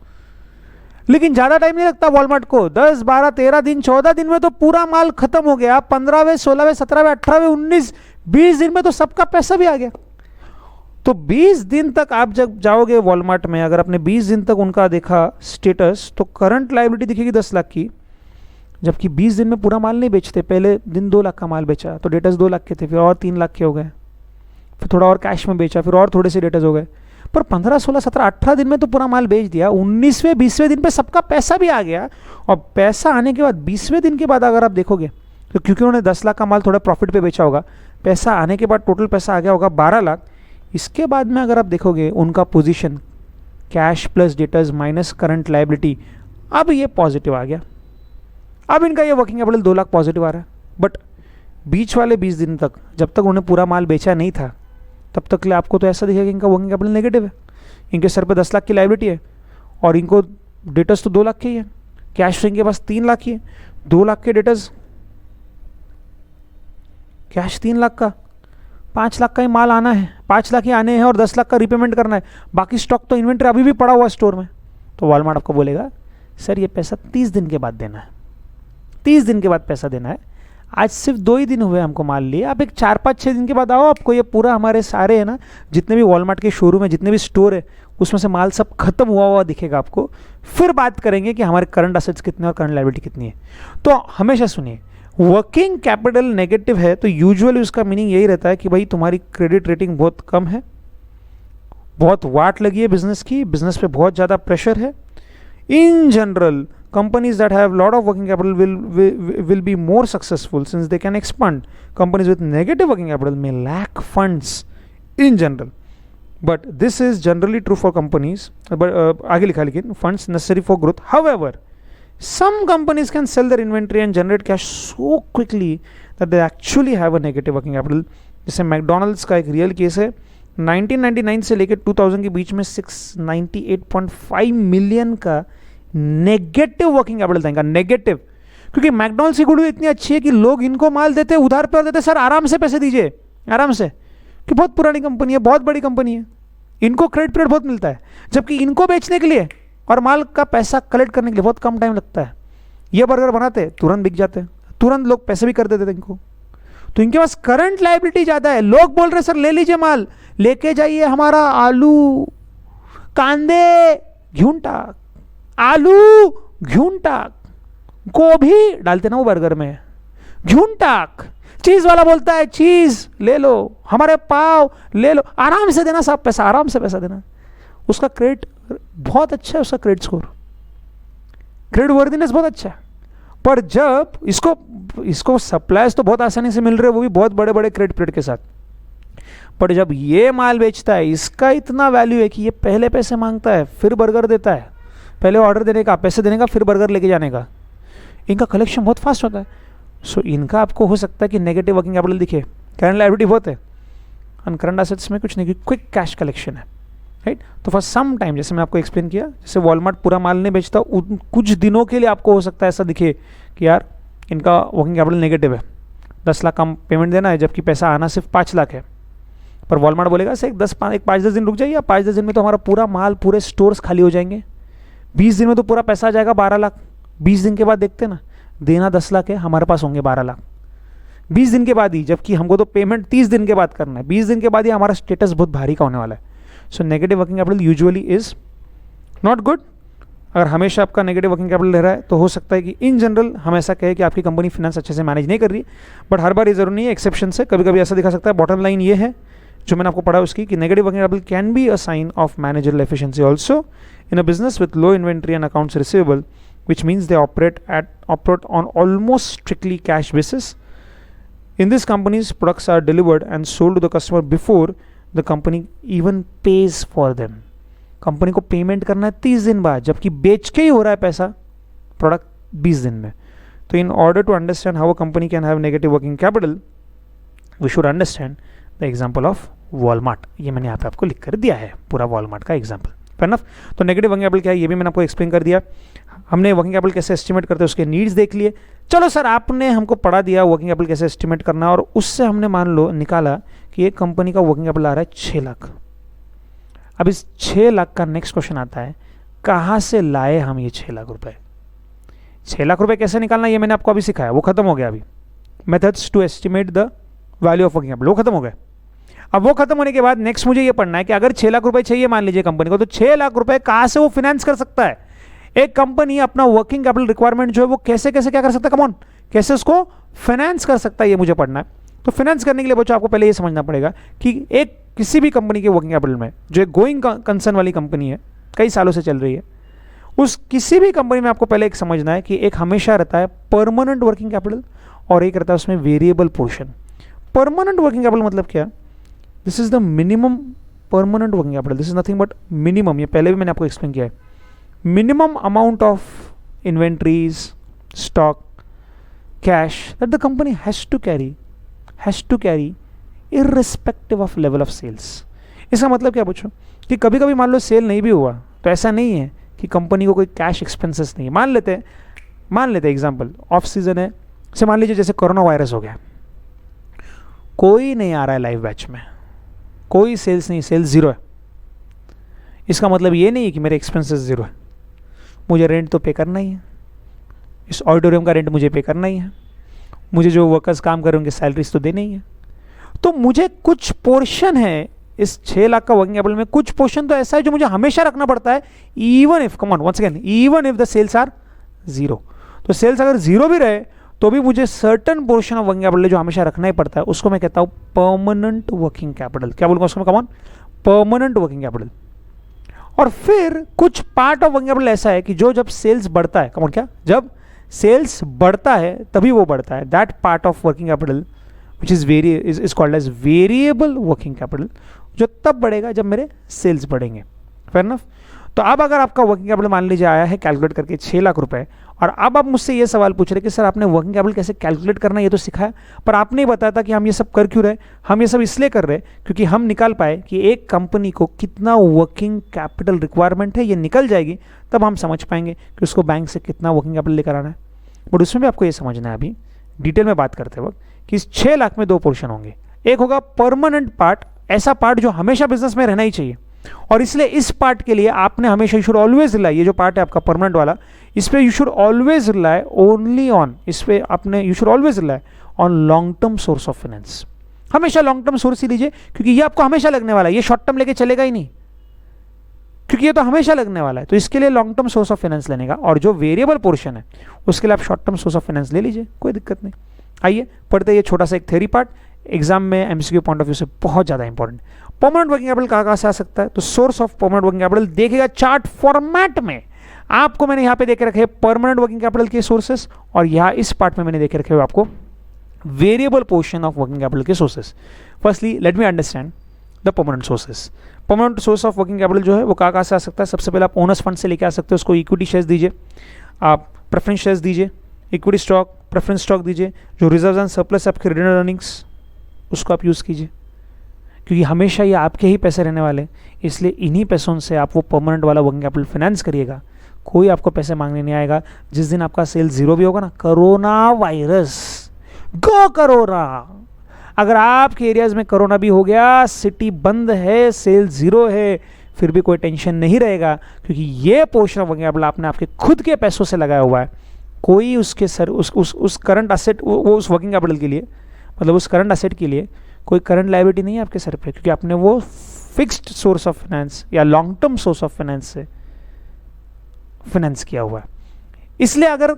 लेकिन ज़्यादा टाइम नहीं लगता वॉलमार्ट को, 10, 12, 13 दिन, 14 दिन में तो पूरा माल खत्म हो गया। 15वें, 16वें, 17वें, 18वें, 19, 20 दिन में तो सबका पैसा भी आ गया। तो 20 दिन तक आप जब जाओगे वॉलमार्ट में, अगर आपने 20 दिन तक उनका देखा स्टेटस, तो करंट लायबिलिटी दिखेगी 10 लाख की, जबकि 20 दिन में पूरा माल नहीं बेचते। पहले दिन 2 लाख का माल बेचा तो डेटर्स 2 लाख के थे, फिर और 3 लाख के हो गए, फिर थोड़ा और कैश में बेचा, फिर और थोड़े से डेटर्स हो गए। पर 15, 16, 17, 18 दिन में तो पूरा माल बेच दिया। 19वें, 20वें दिन पे सबका पैसा भी आ गया, और पैसा आने के बाद 20वें दिन के बाद अगर आप देखोगे तो क्योंकि उन्होंने 10 लाख का माल थोड़ा प्रॉफिट पे बेचा होगा, पैसा आने के बाद टोटल पैसा आ गया होगा 12 लाख। इसके बाद में अगर आप देखोगे उनका position cash plus debtors minus current liability, अब ये पॉजिटिव आ गया। अब इनका ये वर्किंग कैपिटल 2 लाख पॉजिटिव आ रहा है। बट बीच वाले 20 दिन तक, जब तक उन्हें पूरा माल बेचा नहीं था, तब तक के लिए आपको तो ऐसा दिखेगा कि इनका वर्किंग कैपिटल नेगेटिव है। इनके सर पे 10 लाख की लायबिलिटी है, और इनको डेटर्स तो 2 लाख के ही है, कैश तो इनके पास 3 लाख की है। 2 लाख के डेटर्स, कैश 3 लाख का, 5 लाख का ही माल आना है, 5 लाख ही आने हैं, और 10 लाख का रिपेमेंट करना है। बाकी स्टॉक तो इन्वेंट्री अभी भी पड़ा हुआ स्टोर में। तो वॉलमार्ट आपको बोलेगा सर ये पैसा 30 दिन के बाद देना है, 30 दिन के बाद पैसा देना है। आज सिर्फ 2 ही दिन हुए हमको माल लिए, आप एक 4-5-6 दिन के बाद आओ, आपको ये पूरा हमारे सारे है ना, जितने भी वॉलमार्ट के शोरूम है, जितने भी स्टोर है, उसमें से माल सब खत्म हुआ दिखेगा आपको। फिर बात करेंगे कि हमारे करंट असेट्स कितने और करंट लायबिलिटी कितनी है। तो हमेशा सुनिए, वर्किंग कैपिटल नेगेटिव है तो यूजुअली उसका मीनिंग यही रहता है कि भाई तुम्हारी क्रेडिट रेटिंग बहुत कम है, बहुत वाट लगी है बिजनेस की, बिजनेस पे बहुत ज़्यादा प्रेशर है। In general companies that have lot of working capital will be more successful since they can expand. Companies with negative working capital may lack funds in general, but this is generally true for companies, but आगे लिखा लेकिन funds necessary for growth. However, some companies can sell their inventory and generate cash so quickly that they actually have a negative working capital. जैसे McDonald's का एक real case है, 1999 से लेकर 2000 के बीच में 698.5 मिलियन का नेगेटिव वर्किंग कैपिटल था इनका, नेगेटिव। क्योंकि मैकडोनल्ड्स की गुडविल इतनी अच्छी है कि लोग इनको माल देते उधार पे और देते, सर आराम से पैसे दीजिए, आराम से, कि बहुत पुरानी कंपनी है, बहुत बड़ी कंपनी है, इनको क्रेडिट पीरियड बहुत मिलता है, जबकि इनको बेचने के लिए और माल का पैसा कलेक्ट करने के लिए बहुत कम टाइम लगता है। ये बर्गर बनाते तुरंत बिक जाते हैं, तुरंत लोग पैसे भी कर देते थे इनको, तो इनके पास करंट लायबिलिटी ज़्यादा है। लोग बोल रहे सर ले लीजिए माल, लेके जाइए हमारा आलू, कांदे, घ्यूंटा, आलू, घ्यूंटाक, गोभी डालते ना वो बर्गर में, घ्यूंटाक, चीज वाला बोलता है चीज ले लो, हमारे पाव ले लो, आराम से देना साहब पैसा, आराम से पैसा देना। उसका क्रेडिट बहुत अच्छा है, उसका क्रेडिट स्कोर, क्रेडिट वर्दीनेस बहुत अच्छा है। पर जब इसको सप्लाईज तो बहुत आसानी से मिल रहे हैं, वो भी बहुत बड़े बड़े क्रेडिट पीरियड के साथ, पर जब ये माल बेचता है, इसका इतना वैल्यू है कि ये पहले पैसे मांगता है, फिर बर्गर देता है, पहले ऑर्डर देने का, पैसे देने का, फिर बर्गर लेके जाने का, इनका कलेक्शन बहुत फास्ट होता है। सो इनका आपको हो सकता है कि नेगेटिव वर्किंग कैपिटल दिखे, करंट लायबिलिटी बहुत है, और करंट एसेट्स में कुछ नहीं, क्विक कैश कलेक्शन है, राइट। तो फॉर सम टाइम, जैसे मैं आपको एक्सप्लेन किया, जैसे वॉलमार्ट पूरा माल नहीं बेचता, कुछ दिनों के लिए आपको हो सकता है ऐसा दिखे कि यार इनका वर्किंग कैपिटल नेगेटिव है, 10 लाख कम पेमेंट देना है, जबकि पैसा आना सिर्फ 5 लाख है। पर वॉलमार्ट बोलेगा सर 5-10 दिन रुक जाइए, 5-10 दिन में तो हमारा पूरा माल, पूरे स्टोर्स खाली हो जाएंगे, 20 दिन में तो पूरा पैसा आ जाएगा 12 लाख। 20 दिन के बाद देखते ना, देना 10 लाख है, हमारे पास होंगे 12 लाख 20 दिन के बाद ही, जबकि हमको तो पेमेंट 30 दिन के बाद करना है। 20 दिन के बाद ही हमारा स्टेटस बहुत भारी का होने वाला है। So negative working capital usually is not good. अगर हमेशा आपका नेगेटिव वर्किंग कैपिटल रह रहा है तो हो सकता है कि इन जनरल हम ऐसा कहें कि आपकी कंपनी फाइनेंस अच्छे से मैनेज नहीं कर रही, बट हर बार ये जरूरी नहीं है, एक्सेप्शन से कभी कभी ऐसा दिखा सकता है। बॉटम लाइन ये है जो मैंने आपको पढ़ा उसकी, कि negative working capital can be a sign of managerial efficiency also in a business with low inventory and accounts receivable, which means they operate on almost strictly cash basis. In these companies, products are delivered and sold to the customer before the company even pays for them. Company को payment करना है 30 दिन बाद, जबकि बेच के ही हो रहा है पैसा प्रोडक्ट 20 दिन में। तो in order to understand how a company can have negative working capital, we should understand the example of Walmart. ये मैंने यहाँ पे आपको लिख कर दिया है पूरा वॉलमार्ट का एग्जाम्पल, फेयर इनफ। तो नेगेटिव वर्किंग कैपिटल क्या है ये भी मैंने आपको एक्सप्लेन कर दिया। हमने वर्किंग कैपिटल कैसे एस्टिमेट करते हैं उसके नीड्स देख लिए। चलो सर, आपने हमको पढ़ा दिया वर्किंग कैपिटल कैसे एस्टिमेट करना, और उससे हमने मान लो निकाला कि एक कंपनी का वर्किंग कैपिटल आ रहा है 6 लाख। अब इस 6 लाख का नेक्स्ट क्वेश्चन आता है, कहाँ से लाए हम ये 6 लाख रुपए? 6 लाख रुपए कैसे निकालना ये मैंने आपको अभी सिखाया, वो खत्म हो गया। अभी methods to estimate the value of working capital वो खत्म हो गए। अब वो खत्म होने के बाद नेक्स्ट मुझे ये पढ़ना है कि अगर 6 लाख रुपए चाहिए मान लीजिए कंपनी को, तो 6 लाख रुपए कहाँ से वो फाइनेंस कर सकता है? एक कंपनी अपना वर्किंग कैपिटल रिक्वायरमेंट जो है वो कैसे कैसे क्या कर सकता है, कम ऑन, कैसे उसको फाइनेंस कर सकता है, ये मुझे पढ़ना है। तो फाइनेंस करने के लिए बच्चों आपको पहले ये समझना पड़ेगा कि एक किसी भी कंपनी के वर्किंग कैपिटल में, जो एक गोइंग कंसर्न वाली कंपनी है, कई सालों से चल रही है, उस किसी भी कंपनी में आपको पहले एक समझना है कि एक हमेशा रहता है परमानेंट वर्किंग कैपिटल और एक रहता है उसमें variable portion. Permanent working capital मतलब क्या? This is the minimum permanent working capital, this is nothing but minimum, ये पहले भी मैंने आपको एक्सप्लेन किया है, minimum amount of inventories, stock, cash that the company has to carry irrespective of level of sales. इसका मतलब क्या पूछो कि कभी कभी मान लो सेल नहीं भी हुआ तो ऐसा नहीं है कि कंपनी को कोई कैश एक्सपेंसेस नहीं है। मान लेते हैं एग्जांपल, ऑफ सीजन है, से मान लीजिए जैसे कोरोना वायरस हो गया, कोई नहीं आ रहा है लाइव बैच में, कोई सेल्स नहीं, सेल्स जीरो है। इसका मतलब ये नहीं है कि मेरे एक्सपेंसेस जीरो है, मुझे रेंट तो पे करना ही है, इस ऑडिटोरियम का रेंट मुझे पे करना ही है, मुझे जो वर्कर्स काम कर रहे हैं उनकी सैलरीज तो देनी ही है। तो मुझे कुछ पोर्शन है इस 6 लाख का वर्किंग कैपिटल में, कुछ पोर्शन तो ऐसा है जो मुझे हमेशा रखना पड़ता है, even if, come on once again, even if the sales are zero. तो सेल्स अगर जीरो भी रहे तो भी मुझे certain portion of working capital जो हमेशा रखना ही पड़ता है, उसको मैं कहता हूं परमानेंट वर्किंग कैपिटल। क्या बोलूंगा उसको मैं, come on, permanent working capital. और फिर कुछ पार्ट ऑफ वर्किंग कैपिटल ऐसा है कि जो जब सेल्स बढ़ता है, कम ऑन, क्या, जब सेल्स बढ़ता है तभी वो बढ़ता है, that part of working capital which is called as variable working capital, जो तब बढ़ेगा जब मेरे सेल्स बढ़ेंगे, फेयर इनफ। तो अब अगर आपका वर्किंग कैपिटल मान लीजिए आया है कैलकुलेट करके 6 लाख रुपए, और अब आप मुझसे ये सवाल पूछ रहे कि सर आपने वर्किंग कैपिटल कैसे कैलकुलेट करना है ये तो सिखाया, पर आपने ही बताया था कि हम ये सब कर क्यों रहे। हम ये सब इसलिए कर रहे क्योंकि हम निकाल पाए कि एक कंपनी को कितना वर्किंग कैपिटल रिक्वायरमेंट है, ये निकल जाएगी तब हम समझ पाएंगे कि उसको बैंक से कितना वर्किंग कैपिटल लेकर आना है। बट उसमें भी आपको ये समझना है अभी डिटेल में बात करते वक्त कि इस 6 लाख में 2 पोर्शन होंगे। एक होगा परमानेंट पार्ट, ऐसा पार्ट जो हमेशा बिजनेस में रहना ही चाहिए, और इसलिए इस पार्ट के लिए आपने हमेशा, यू शुड ऑलवेज रिलाई, ये जो पार्ट है आपका परमानेंट वाला, इस पे you should always rely only on, इस पे आपने, you should always rely on long term source of finance. हमेशा लॉन्ग टर्म सोर्स ही लीजिए, क्योंकि ये आपको हमेशा लगने वाला है, ये शॉर्ट टर्म लेके चलेगा ही नहीं, क्योंकि ये तो हमेशा लगने वाला है। तो इसके लिए long term source of finance लेने का, और जो वेरिएबल पोर्शन है उसके लिए आप short term source of finance ले लीजिए, कोई दिक्कत नहीं। आइए पढ़ते हैं ये छोटा सा एक थ्योरी पार्ट, एग्जाम में एमसीक्यू पॉइंट ऑफ व्यू से बहुत ज़्यादा इंपॉर्टेंट। परमानेंट वर्किंग कैपिटल कहाँ से आ सकता है? तो source of permanent working capital देखिएगा चार्ट फॉर्मेट में, आपको मैंने यहाँ पे देखे रखे परमानेंट वर्किंग कैपिटल के सोर्सेस, और यहाँ इस पार्ट में मैंने देखे रखे हुए आपको variable portion of working capital के सोर्सेस। Firstly let me understand the permanent sources. Permanent source of working capital जो है वो कहाँ से आ सकता है? सबसे पहले आप ओनर्स फंड से लेके आ सकते हो, उसको इक्विटी शेयर्स दीजिए, आप प्रेफरेंस शेयर्स दीजिए, इक्विटी स्टॉक, प्रेफरेंस स्टॉक दीजिए, जो रिजर्व एंड सरप्लस आपके रिटेन अर्निंग्स उसको आप यूज़ कीजिए, क्योंकि हमेशा ये आपके ही पैसे रहने वाले, इसलिए इन्हीं पैसों से आप वो परमानेंट वाला वर्किंग कैपिटल फाइनेंस करिएगा। कोई आपको पैसे मांगने नहीं आएगा। जिस दिन आपका सेल जीरो भी होगा ना, कोरोना वायरस, गो कोरोना, अगर आपके एरियाज में कोरोना भी हो गया, सिटी बंद है, सेल जीरो है, फिर भी कोई टेंशन नहीं रहेगा, क्योंकि ये पोर्शन ऑफ वर्किंग कैपिटल आपने आपके खुद के पैसों से लगाया हुआ है। कोई उसके सर उस करंट असेट, वो उस वर्किंग कैपिटल के लिए, मतलब उस करंट असेट के लिए कोई करंट लायबिलिटी नहीं है आपके सर पे, क्योंकि आपने वो फिक्स्ड सोर्स ऑफ फाइनेंस या long term source of finance से फाइनेंस किया हुआ है। इसलिए अगर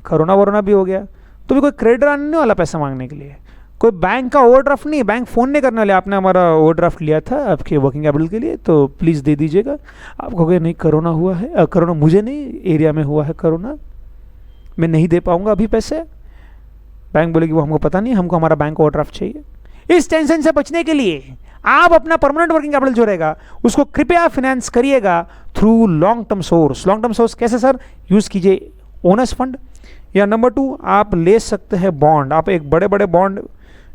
कोरोना वोरोना भी हो गया तो भी कोई क्रेडिटर आने वाला पैसा मांगने के लिए, कोई बैंक का ओवरड्राफ्ट नहीं, बैंक फ़ोन नहीं करने वाले, आपने हमारा ओवरड्राफ्ट लिया था आपके वर्किंग कैपिटल के लिए तो प्लीज़ दे दीजिएगा। आप कहोगे नहीं कोरोना हुआ है, कोरोना मुझे नहीं, एरिया में हुआ है कोरोना, मैं नहीं दे पाऊंगा अभी पैसे। बैंक बोलेगी वो हमको पता नहीं, हमको हमारा बैंक ओवरड्राफ्ट चाहिए। इस टेंशन से बचने के लिए आप अपना परमानेंट वर्किंग कैपिटल जो रहेगा उसको कृपया फाइनेंस करिएगा through long term source. Long term source कैसे सर? यूज़ कीजिए ओनर्स फंड, या नंबर 2 आप ले सकते हैं बॉन्ड। आप एक बड़े बड़े बॉन्ड,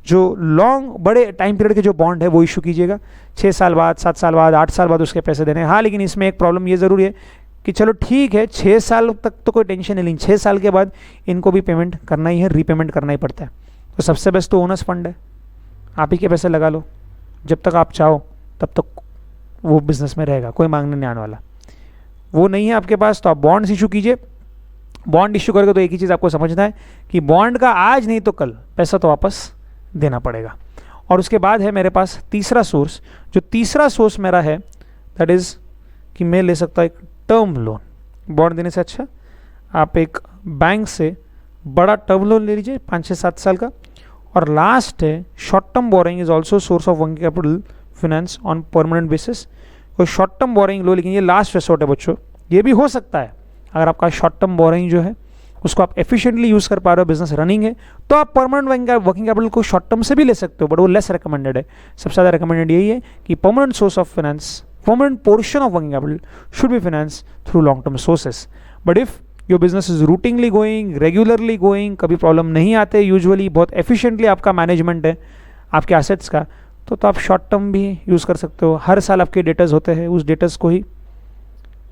जो लॉन्ग बड़े टाइम पीरियड के जो बॉन्ड है वो इशू कीजिएगा, 6 साल बाद, 7 साल बाद, 8 साल बाद उसके पैसे देने। हाँ, लेकिन इसमें एक प्रॉब्लम ये ज़रूरी है कि चलो ठीक है 6 साल तक तो कोई टेंशन नहीं, 6 साल के बाद इनको भी पेमेंट करना ही है, रीपेमेंट करना ही पड़ता है। तो सबसे बेस्ट तो ओनर्स फंड है, आप ही के पैसे लगा लो, जब तक आप चाहो तब तक वो बिजनेस में रहेगा, कोई मांगने नहीं आने वाला। वो नहीं है आपके पास तो आप बॉन्ड्स इशू कीजिए। बॉन्ड इशू करोगे तो एक ही चीज़ आपको समझना है कि बॉन्ड का आज नहीं तो कल पैसा तो वापस देना पड़ेगा। और उसके बाद है मेरे पास तीसरा सोर्स, जो तीसरा सोर्स मेरा है दैट इज़ कि मैं ले सकता हूँ एक टर्म लोन। बॉन्ड देने से अच्छा आप एक बैंक से बड़ा टर्म लोन ले लीजिए 5 से 7 साल का। और लास्ट है short term borrowing is also source of working capital finance on permanent basis. कोई शॉर्ट टर्म बोरिंग लो, लेकिन ये लास्ट रिसोर्ट है बच्चों। ये भी हो सकता है अगर आपका शॉर्ट टर्म बोरिंग जो है उसको आप एफिशिएंटली यूज़ कर पा रहे हो, बिजनेस रनिंग है, तो आप परमानेंट वर्किंग कैपिटल को शॉर्ट टर्म से भी ले सकते हो, बट वो लेस रिकमेंडेड है। सबसे ज़्यादा रिकमेंडेड यही है कि permanent source of finance, permanent portion of working capital should be finance through long term sources. But if your business is routinely going, regularly going, कभी प्रॉब्लम नहीं आते, यूजुअली बहुत एफिशिएंटली आपका मैनेजमेंट है आपके एसेट्स का, तो आप शॉर्ट टर्म भी यूज़ कर सकते हो। हर साल आपके डेटर्स होते हैं, उस डेटर्स को ही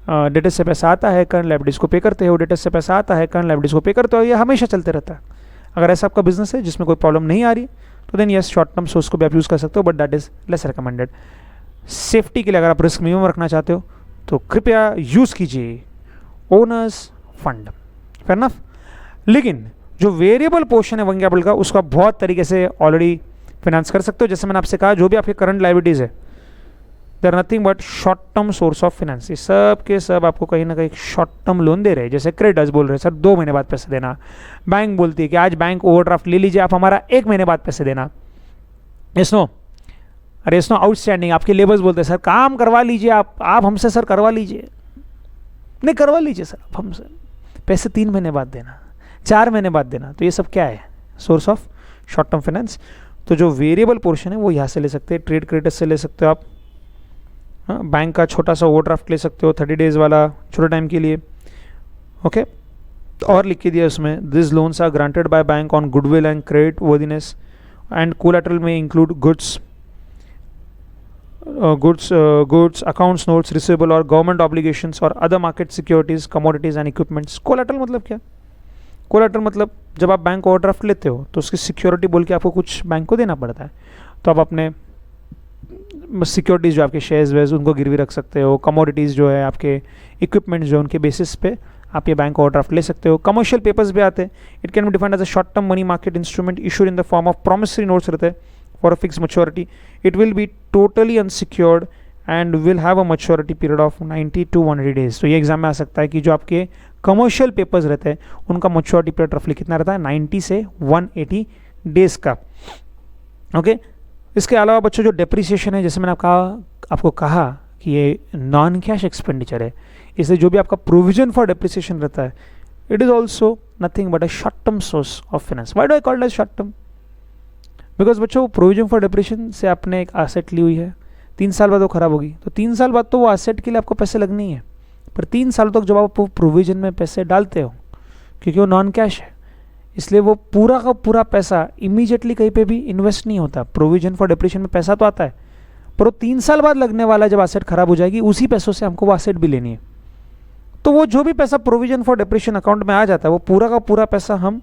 डेटर्स से पैसा आता है, करंट लायबिलिटीज़ को पे करते हो, डेटर्स से पैसा आता है, करंट लायबिलिटीज़ को पे करते हो, ये हमेशा चलते रहता है। अगर ऐसा आपका बिजनेस है जिसमें कोई प्रॉब्लम नहीं आ रही तो then yes short term source को भी आप यूज़ कर सकते हो, but that is less recommended. Safety के लिए अगर आप रिस्क मिनिमम रखना चाहते हो तो कृपया यूज़ कीजिए ओनर्स फंड, फेयर इनफ। लेकिन जो वेरिएबल पोर्शन है वर्किंग कैपिटल का उसको आप बहुत तरीके से ऑलरेडी फाइनेंस कर सकते हो। जैसे मैंने आपसे कहा, जो भी आपके करंट लायबिलिटीज़ है they are nothing but short term source of finance. ये सब के सब आपको कहीं ना कहीं शॉर्ट टर्म लोन दे रहे हैं। जैसे क्रेडिटर्स बोल रहे हैं सर 2 महीने बाद पैसे देना, बैंक बोलती है कि आज बैंक ओवरड्राफ्ट ले लीजिए, आप हमारा 1 महीने बाद पैसे देना। नो, अरे नो आउटस्टैंडिंग, आपके लेबर्स बोलते हैं सर काम करवा लीजिए, आप हमसे सर करवा लीजिए, नहीं करवा लीजिए सर आप हमसे, पैसे 3 महीने बाद देना, 4 महीने बाद देना। तो ये सब क्या है? Source of short term finance. तो जो वेरिएबल पोर्शन है वो यहाँ से ले सकते हैं, ट्रेड क्रेडिट से ले सकते हो आप, बैंक का छोटा सा ओवरड्राफ्ट ले सकते हो 30 डेज वाला, छोटे टाइम के लिए, ओके। और लिख के दिया उसमें, this loans are granted by bank on goodwill and creditworthiness and collateral में include goods, accounts, notes, receivable और गवर्नमेंट ऑब्लिगेशंस और other market securities, commodities and equipments. Collateral मतलब क्या? कोलैटरल मतलब जब आप बैंक ओवरड्राफ्ट लेते हो तो उसकी सिक्योरिटी बोल के आपको कुछ बैंक को देना पड़ता है, तो आप अपने सिक्योरिटीज़ जो आपके शेयर्स वेयर्स उनको गिरवी रख सकते हो, कमोडिटीज़ जो है आपके इक्विपमेंट्स जो उनके बेसिस पे आप ये बैंक ओवरड्राफ्ट ले सकते हो। कमर्शियल पेपर्स भी आते हैं, it can be defined as a short term money market instrument issued in the form of promissory notes रहते हैं for a fix maturity. It will be totally unsecured and will have a maturity period of 90 to 180 days. तो ये exam में आ सकता है कि जो आपके कमर्शियल पेपर्स रहते हैं उनका मैच्योरिटी पीरियड रफली कितना रहता है? 90 से 180 डेज का, ओके। इसके अलावा बच्चों जो डेप्रिसिएशन है, जैसे मैंने आपको कहा कि ये नॉन कैश एक्सपेंडिचर है, इसलिए जो भी आपका प्रोविजन फॉर डेप्रिसिएशन रहता है it is also nothing but a short term source of finance. Why do I called as short term? Because बच्चों प्रोविजन फॉर डिप्रेशन से आपने एक एसेट ली हुई है, 3 साल बाद वो खराब होगी, तो 3 साल बाद तो वो एसेट के लिए आपको पैसे लगने ही है, पर 3 साल तक जब आप प्रोविजन में पैसे डालते हो, क्योंकि वो नॉन कैश है, इसलिए वो पूरा का पूरा पैसा इमीडिएटली कहीं पे भी इन्वेस्ट नहीं होता। प्रोविजन फॉर डिप्रेशन में पैसा तो आता है, पर वो 3 साल बाद लगने वाला जब एसेट खराब हो जाएगी, उसी पैसों से हमको वो एसेट भी लेनी है। तो वो जो भी पैसा प्रोविजन फॉर डिप्रेशन अकाउंट में आ जाता है, वो पूरा का पूरा पैसा हम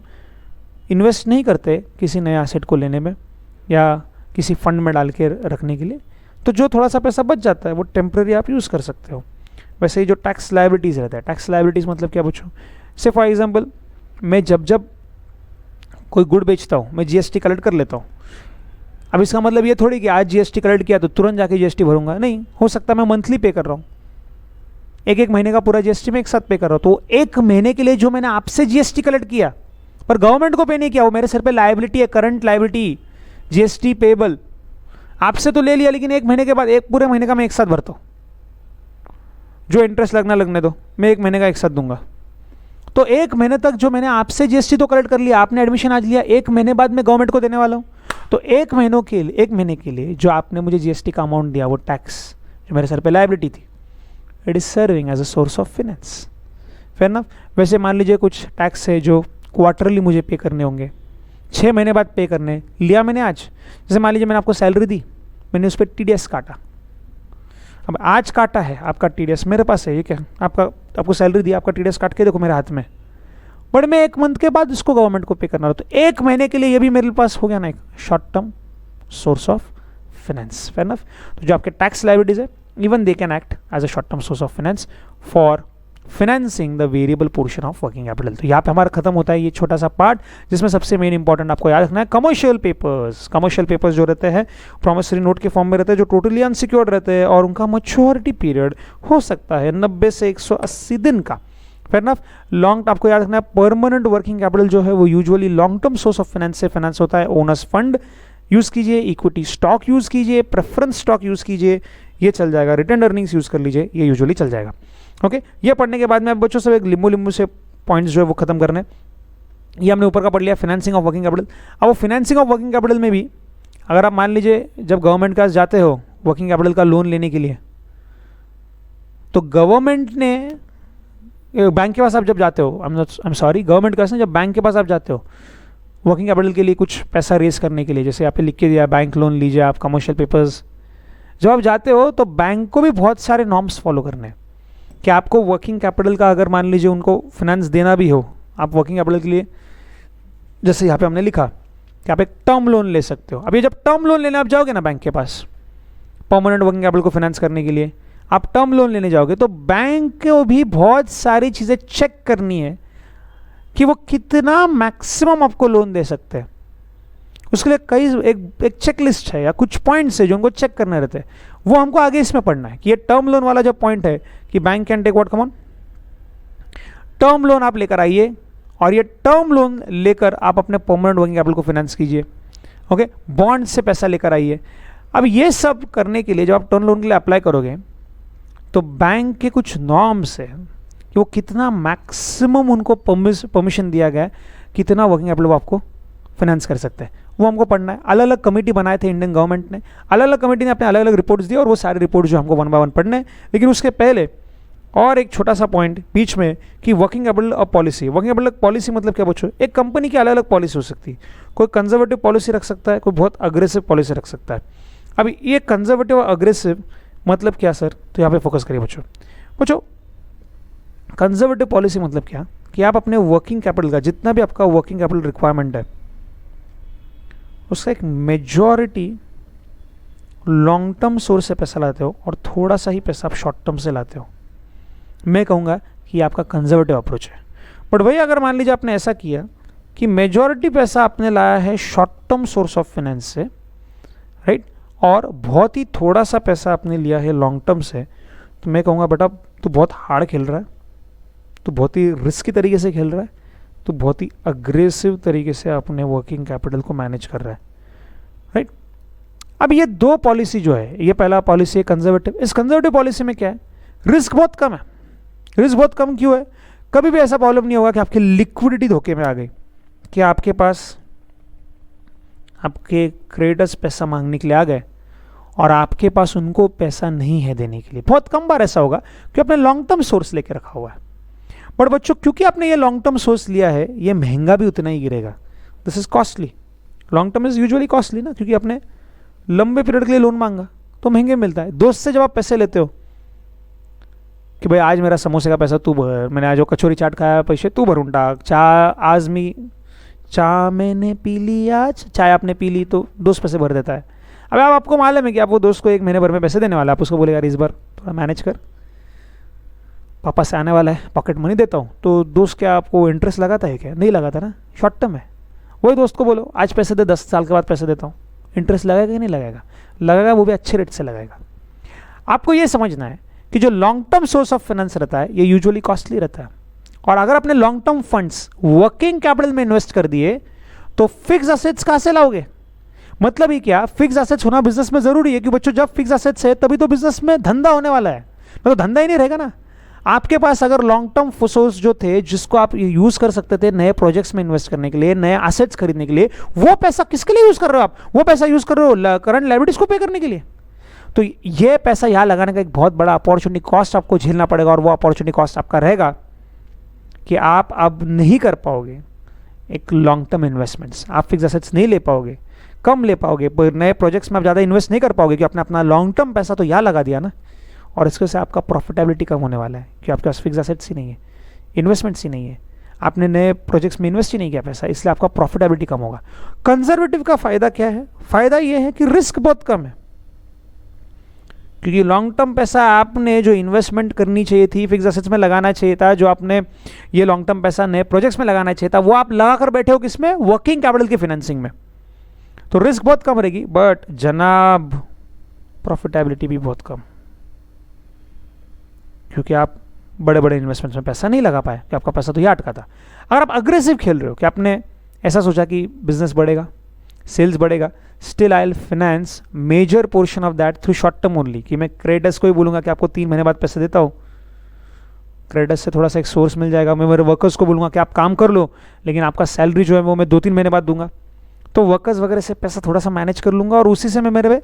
इन्वेस्ट नहीं करते किसी नए एसेट को लेने में या किसी फंड में डाल के रखने के लिए। तो जो थोड़ा सा पैसा बच जाता है वो टेम्प्रेरी आप यूज़ कर सकते हो। वैसे ही जो टैक्स लायबिलिटीज़ रहता है, टैक्स लायबिलिटीज़ मतलब क्या बच्चों, से फॉर एग्जांपल मैं जब कोई गुड बेचता हूँ मैं जीएसटी कलेक्ट कर लेता हूँ। अब इसका मतलब ये थोड़ी कि आज जीएसटी कलेक्ट किया तो तुरंत जाके जीएसटी भरूंगा, नहीं, हो सकता है मैं मंथली पे कर रहा हूँ, एक महीने का पूरा जीएसटी में एक साथ पे कर रहा हूँ। तो एक महीने के लिए जो मैंने आपसे जीएसटी कलेक्ट किया पर गवर्नमेंट को पे नहीं किया, वो मेरे सर पे लायबिलिटी है, करंट लायबिलिटी, जीएसटी पेबल, आपसे तो ले लिया, लेकिन एक महीने के बाद एक पूरे महीने का मैं एक साथ भरता हूँ, जो इंटरेस्ट लगने दो, मैं एक महीने का एक साथ दूंगा। तो एक महीने तक जो मैंने आपसे जीएसटी तो कलेक्ट कर लिया, आपने एडमिशन आज लिया, एक महीने बाद मैं गवर्नमेंट को देने वाला हूँ। तो एक महीने के लिए जो आपने मुझे जीएसटी का अमाउंट दिया, वो टैक्स जो मेरे सर पे लायबिलिटी थी, it is serving as a source of finance. Fair ना। वैसे मान लीजिए कुछ टैक्स है जो क्वार्टरली मुझे पे करने होंगे, 6 महीने बाद पे करने, लिया मैंने आज, जैसे मान लीजिए मैंने आपको सैलरी दी, मैंने उस पर टीडीएस काटा, अब आज काटा है आपका टीडीएस मेरे पास है, ये क्या आपको सैलरी दी, आपका टीडीएस काट के देखो मेरे हाथ में, बट मैं 1 मंथ के बाद इसको गवर्नमेंट को पे करना हो, तो 1 महीने के लिए ये भी मेरे पास हो गया ना एक short term source of finance. Fair enough. तो जो आपके टैक्स लायबिलिटीज है, even they can act as a short term source of finance for financing the variable portion of working capital. तो यहाँ पे हमारा खत्म होता है ये छोटा सा पार्ट, जिसमें सबसे मेन इंपॉर्टेंट आपको याद रखना है कमर्शियल पेपर्स। कमर्शियल पेपर्स जो रहते हैं प्रॉमिसरी नोट के फॉर्म में रहते हैं, जो टोटली अनसिक्योर्ड रहते हैं और उनका मैच्योरिटी पीरियड हो सकता है 90 से 180 दिन का। Fair enough. लॉन्ग आपको याद रखना है परमानेंट वर्किंग कैपिटल जो है वो usually long term source of finance से फाइनेंस होता है। ओनर्स फंड यूज कीजिए, इक्विटी स्टॉक यूज कीजिए, प्रेफरेंस स्टॉक यूज कीजिए, ये चल जाएगा, रिटर्न अर्निंग्स यूज कर लीजिए, ये यूजुअली चल जाएगा। ओके, ये पढ़ने के बाद में बच्चों से एक लिम्बू से पॉइंट्स जो है वो खत्म करने, ये हमने ऊपर का पढ़ लिया फाइनेंसिंग ऑफ वर्किंग कैपिटल। अब वो फाइनेंसिंग ऑफ वर्किंग कैपिटल में भी अगर आप मान लीजिए जब गवर्नमेंट के पास जाते हो वर्किंग कैपिटल का लोन लेने के लिए, तो गवर्नमेंट ने बैंक के पास आप जब जाते हो, आई एम सॉरी गवर्नमेंट के पास जब बैंक के पास आप जाते हो वर्किंग कैपिटल के लिए कुछ पैसा रेज करने के लिए, जैसे यहाँ पे लिख के दिया बैंक लोन लीजिए आप, कमर्शियल पेपर्स, जब आप जाते हो तो बैंक को भी बहुत सारे नॉर्म्स फॉलो करने हैं कि आपको वर्किंग कैपिटल का अगर मान लीजिए उनको फाइनेंस देना भी हो, आप वर्किंग कैपिटल के लिए जैसे यहाँ पे हमने लिखा कि आप एक टर्म लोन ले सकते हो। अब ये जब टर्म लोन लेने आप जाओगे ना बैंक के पास परमानेंट वर्किंग कैपिटल को फाइनेंस करने के लिए, आप टर्म लोन लेने जाओगे तो बैंक को भी बहुत सारी चीज़ें चेक करनी है कि वो कितना मैक्सिमम आपको लोन दे सकते हैं। उसके लिए कई एक चेक लिस्ट है या कुछ पॉइंट्स है जो उनको चेक करने रहते हैं, वो हमको आगे इसमें पढ़ना है कि ये टर्म लोन वाला जो पॉइंट है कि bank can take what, come on, term loan आप लेकर आइए और ये टर्म लोन लेकर आप अपने परमानेंट वर्किंग कैपिटल को फाइनेंस कीजिए। ओके, बॉन्ड से पैसा लेकर आइए। अब ये सब करने के लिए जब आप टर्म लोन के लिए अप्लाई करोगे तो बैंक के कुछ नॉर्म्स है कि वो कितना मैक्सिमम उनको परमिशन दिया गया है, कितना वर्किंग कैपिटल वो आपको फाइनेंस कर सकते हैं, वो हमको पढ़ना है। अलग अलग कमेटी बनाए थे इंडियन गवर्नमेंट ने, अलग अलग कमेटी ने अपने अलग अलग रिपोर्ट्स दिए और वो सारे रिपोर्ट जो हमको 1 बाय 1 पढ़ने हैं। लेकिन उसके पहले और एक छोटा सा पॉइंट बीच में कि वर्किंग कैपिटल और पॉलिसी। वर्किंग कैपिटल पॉलिसी मतलब क्या बच्चों, एक कंपनी की अलग अलग पॉलिसी हो सकती है, कोई कंजर्वेटिव पॉलिसी रख सकता है, कोई बहुत अग्रेसिव पॉलिसी रख सकता है। अब ये कंजर्वेटिव और अग्रेसिव मतलब क्या सर, तो यहाँ पे फोकस करिए बच्चों। कंजर्वेटिव पॉलिसी मतलब क्या कि आप अपने वर्किंग कैपिटल का जितना भी आपका वर्किंग कैपिटल रिक्वायरमेंट है उसका एक मेजॉरिटी लॉन्ग टर्म सोर्स से पैसा लाते हो और थोड़ा सा ही पैसा आप शॉर्ट टर्म से लाते हो। मैं कहूँगा कि आपका कंजर्वेटिव अप्रोच है। बट वही अगर मान लीजिए आपने ऐसा किया कि मेजॉरिटी पैसा आपने लाया है short term source of finance से, राइट, और बहुत ही थोड़ा सा पैसा आपने लिया है लॉन्ग टर्म से, तो मैं कहूँगा बेटा तू बहुत हार्ड खेल रहा है, तू बहुत ही रिस्की तरीके से खेल रहा है, तो बहुत ही अग्रेसिव तरीके से अपने वर्किंग कैपिटल को मैनेज कर रहा है, राइट। अब ये 2 पॉलिसी जो है, ये पहला पॉलिसी है कंजर्वेटिव। इस कंजर्वेटिव पॉलिसी में क्या है, रिस्क बहुत कम है। रिस्क बहुत कम क्यों है, कभी भी ऐसा प्रॉब्लम नहीं होगा कि आपकी लिक्विडिटी धोखे में आ गई, कि आपके पास आपके क्रेडिटर्स पैसा मांगने के लिए आ गए और आपके पास उनको पैसा नहीं है देने के लिए, बहुत कम बार ऐसा होगा कि आपने लॉन्ग टर्म सोर्स लेके रखा हुआ है। बट बच्चों क्योंकि आपने ये लॉन्ग टर्म सोर्स लिया है, ये महंगा भी उतना ही गिरेगा। This is costly. Long term is usually costly ना, क्योंकि आपने लंबे पीरियड के लिए लोन मांगा तो महंगे मिलता है। दोस्त से जब आप पैसे लेते हो कि भाई आज मेरा समोसे का पैसा तू भर, मैंने आज वो कचौरी चाट खाया पैसे तू भरून टाक, चाय मैंने पी ली, आज चाय आपने पी ली, तो दोस्त पैसे भर देता है। अब आपको मालूम है कि आप वो दोस्त को 1 महीने भर में पैसे देने वाला, आप उसको बोलेगा इस बार थोड़ा मैनेज कर, पापा से आने वाला है, पॉकेट मनी देता हूँ, तो दोस्त क्या आपको इंटरेस्ट लगाता है क्या? नहीं लगाता ना, शॉर्ट टर्म है। वही दोस्त को बोलो आज पैसे दे, 10 साल के बाद पैसे देता हूँ, इंटरेस्ट लगाएगा कि नहीं लगाएगा? लगाएगा, वो भी अच्छे रेट से लगाएगा। आपको ये समझना है कि जो long term source of finance रहता है ये यूजुअली कॉस्टली रहता है। और अगर अपने long term funds working capital में इन्वेस्ट कर दिए तो फिक्स एसेट्स कहां से लाओगे? मतलब ही क्या, फिक्स एसेट्स होना बिजनेस में जरूरी है कि बच्चों जब फिक्स एसेट्स है तभी तो बिजनेस में धंधा होने वाला है, तो धंधा ही नहीं रहेगा ना। आपके पास अगर लॉन्ग टर्म सोर्स जो थे जिसको आप यूज कर सकते थे नए प्रोजेक्ट्स में इन्वेस्ट करने के लिए, नए एसेट्स खरीदने के लिए, वो पैसा किसके लिए यूज कर रहे हो आप? वो पैसा यूज कर रहे हो करंट लायबिलिटीज को पे करने के लिए। तो ये पैसा यहां लगाने का एक बहुत बड़ा अपॉर्चुनिटी कॉस्ट आपको झेलना पड़ेगा, और वो अपॉर्चुनिटी कॉस्ट आपका रहेगा कि आप अब नहीं कर पाओगे एक लॉन्ग टर्म इन्वेस्टमेंट्स, आप फिक्स एसेट्स नहीं ले पाओगे, कम ले पाओगे, नए प्रोजेक्ट्स में आप ज़्यादा इन्वेस्ट नहीं कर पाओगे कि आपने अपना लॉन्ग टर्म पैसा तो यहाँ लगा दिया ना, और इसके से आपका प्रॉफिटेबिलिटी कम होने वाला है कि आपके पास फिक्स एसेट्स ही नहीं है, इन्वेस्टमेंट्स ही नहीं है, आपने नए प्रोजेक्ट्स में इन्वेस्ट ही नहीं किया पैसा, इसलिए आपका प्रॉफिटेबिलिटी कम होगा। कंजर्वेटिव का फायदा क्या है? फायदा ये है कि रिस्क बहुत कम है, क्योंकि लॉन्ग टर्म पैसा आपने जो इन्वेस्टमेंट करनी चाहिए थी, फिक्स एसेट्स में लगाना चाहिए था, जो आपने ये लॉन्ग टर्म पैसा नए प्रोजेक्ट्स में लगाना चाहिए था, वो आप लगा कर बैठे हो किसमें? वर्किंग कैपिटल की फाइनेंसिंग में। तो रिस्क बहुत कम रहेगी, बट जनाब प्रॉफिटेबिलिटी भी बहुत कम, क्योंकि आप बड़े बड़े इन्वेस्टमेंट्स में पैसा नहीं लगा पाए, कि आपका पैसा तो यहाँ अटका था। अगर आप अग्रेसिव खेल रहे हो कि आपने ऐसा सोचा कि बिजनेस बढ़ेगा, सेल्स बढ़ेगा, still I will finance major portion of that through short term only, कि मैं क्रेडिटर्स को ही बोलूंगा कि आपको 3 महीने बाद पैसे देता हूँ, क्रेडिटर्स से थोड़ा सा एक सोर्स मिल जाएगा। मैं मेरे वर्कर्स को बोलूँगा कि आप काम कर लो, लेकिन आपका सैलरी जो है वो मैं 2-3 महीने बाद दूंगा, तो वर्कर्स वगैरह से पैसा थोड़ा सा मैनेज कर लूँगा, और उसी से मैं मेरे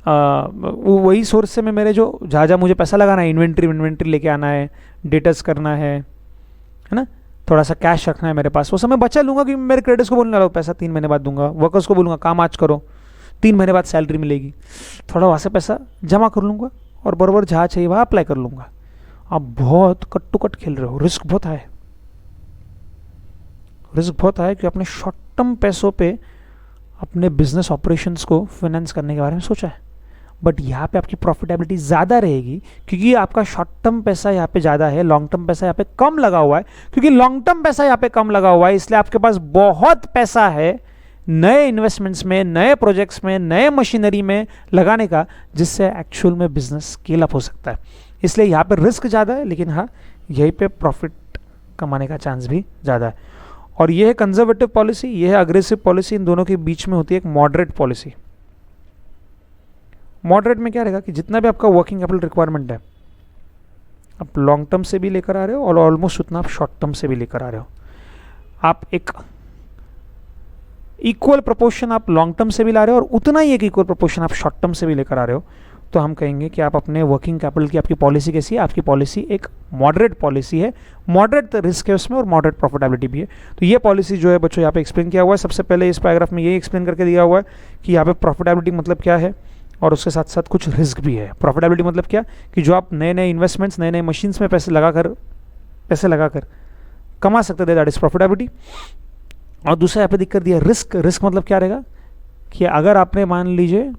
वही सोर्स से मैं मेरे जो जहाँ मुझे पैसा लगाना है, इन्वेंट्री लेके आना है, डेटर्स करना है ना, थोड़ा सा कैश रखना है मेरे पास, वो समय बचा लूँगा कि मेरे क्रेडिटर्स को बोलने वाला पैसा 3 महीने बाद दूंगा, वर्कर्स को बोलूँगा काम आज करो, 3 महीने बाद सैलरी मिलेगी, थोड़ा वहाँ से पैसा जमा कर लूँगा और बराबर जहाँ चाहिए वहाँ अप्लाई कर लूँगा। आप बहुत कट टू कट खेल रहे हो, रिस्क बहुत है, रिस्क बहुत है कि आपने शॉर्ट टर्म पैसों पे अपने बिजनेस ऑपरेशंस को फाइनेंस करने के बारे में सोचा है, बट यहाँ पे आपकी प्रॉफिटेबिलिटी ज़्यादा रहेगी, क्योंकि आपका शॉर्ट टर्म पैसा यहाँ पे ज़्यादा है, लॉन्ग टर्म पैसा यहाँ पे कम लगा हुआ है। क्योंकि लॉन्ग टर्म पैसा यहाँ पे कम लगा हुआ है, इसलिए आपके पास बहुत पैसा है नए इन्वेस्टमेंट्स में, नए प्रोजेक्ट्स में, नए मशीनरी में लगाने का, जिससे एक्चुअल में बिजनेस स्केल अप हो सकता है। इसलिए यहाँ पे रिस्क ज़्यादा है, लेकिन हाँ यहीं पे प्रॉफिट कमाने का चांस भी ज़्यादा है। और ये है कंजर्वेटिव पॉलिसी, ये है अग्रेसिव पॉलिसी, इन दोनों के बीच में होती है एक मॉडरेट पॉलिसी। मॉडरेट में क्या रहेगा कि जितना भी आपका वर्किंग कैपिटल रिक्वायरमेंट है, आप लॉन्ग टर्म से भी लेकर आ रहे हो और ऑलमोस्ट उतना आप शॉर्ट टर्म से भी लेकर आ रहे हो। आप एक इक्वल प्रोपोर्शन आप लॉन्ग टर्म से भी ला रहे हो और उतना ही एक इक्वल प्रोपोर्शन आप शॉर्ट टर्म से भी लेकर आ रहे हो, तो हम कहेंगे कि आप अपने वर्किंग कैपिटल की आपकी पॉलिसी कैसी है? आपकी पॉलिसी एक मॉडरेट पॉलिसी है, मॉडरेट रिस्क है उसमें और मॉडरेट प्रॉफिटेबिलिटी भी है। तो ये पॉलिसी जो है बच्चों यहाँ पे एक्सप्लेन किया हुआ है। सबसे पहले इस पैराग्राफ में ये एक्सप्लेन करके दिया हुआ है कि यहाँ पे प्रॉफिटेबिलिटी मतलब क्या है, और उसके साथ साथ कुछ रिस्क भी है। प्रॉफिटेबिलिटी मतलब क्या कि जो आप नए नए इन्वेस्टमेंट्स, नए नए मशीन्स में पैसे लगाकर कमा सकते थे, दैट इज प्रॉफिटेबिलिटी। और दूसरा यहाँ पे दिक्कत दिया रिस्क। रिस्क मतलब क्या रहेगा कि अगर आपने मान लीजिए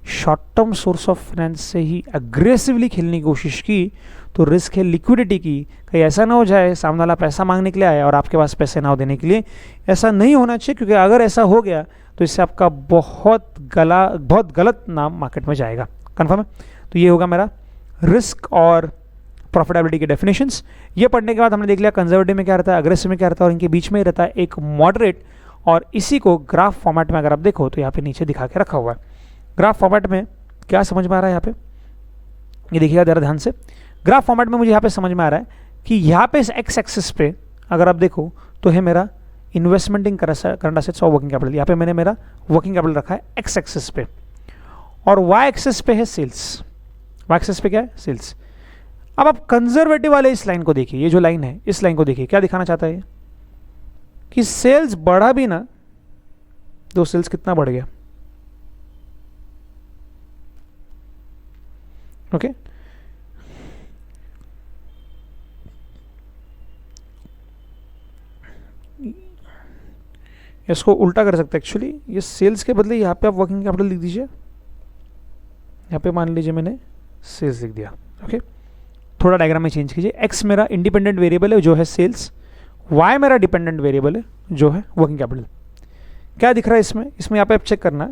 short term source of finance से ही अग्रेसिवली खेलने की कोशिश की, तो रिस्क है लिक्विडिटी की। कहीं ऐसा ना हो जाए सामने वाला पैसा मांगने के लिए आया और आपके पास पैसे ना हो देने के लिए, ऐसा नहीं होना चाहिए, क्योंकि अगर ऐसा हो गया तो इससे आपका बहुत गलत नाम मार्केट में जाएगा। कन्फर्म है? तो ये होगा मेरा रिस्क और प्रॉफिटेबिलिटी के डेफिनेशंस। ये पढ़ने के बाद हमने देख लिया कंजर्वेटिव में क्या रहता है, अग्रेसिव में क्या रहता है, और इनके बीच में रहता है एक मॉडरेट। और इसी को ग्राफ फॉर्मेट में अगर आप देखो तो यहाँ पे नीचे दिखा के रखा हुआ है। ग्राफ फॉर्मेट में क्या समझ में आ रहा है यहाँ पे, ये देखिएगा जरा ध्यान से। ग्राफ फॉर्मेट में मुझे यहाँ पे समझ में आ रहा है कि यहाँ पे इस एक्स एक्सिस पे अगर आप देखो तो है मेरा इन्वेस्टमेंट इन करंट असेट्स और वर्किंग कैपिटल। यहाँ पे मैंने मेरा वर्किंग कैपिटल रखा है एक्स एक्सिस पे और वाई एक्सिस पे है सेल्स। वाई एक्सिस पे क्या है? सेल्स। अब आप कंजर्वेटिव वाले इस लाइन को देखिए, ये जो लाइन है इस लाइन को देखिए, क्या दिखाना चाहता है कि सेल्स बढ़ा भी ना तो सेल्स कितना बढ़ गया। ओके इसको उल्टा कर सकते हैं एक्चुअली, ये सेल्स के बदले यहाँ पे आप वर्किंग कैपिटल लिख दीजिए। यहाँ पे मान लीजिए मैंने सेल्स लिख दिया। ओके थोड़ा डायग्राम में चेंज कीजिए। एक्स मेरा इंडिपेंडेंट वेरिएबल है जो है सेल्स, वाई मेरा डिपेंडेंट वेरिएबल है जो है वर्किंग कैपिटल। क्या दिख रहा है इसमें? इसमें यहाँ पे आप चेक करना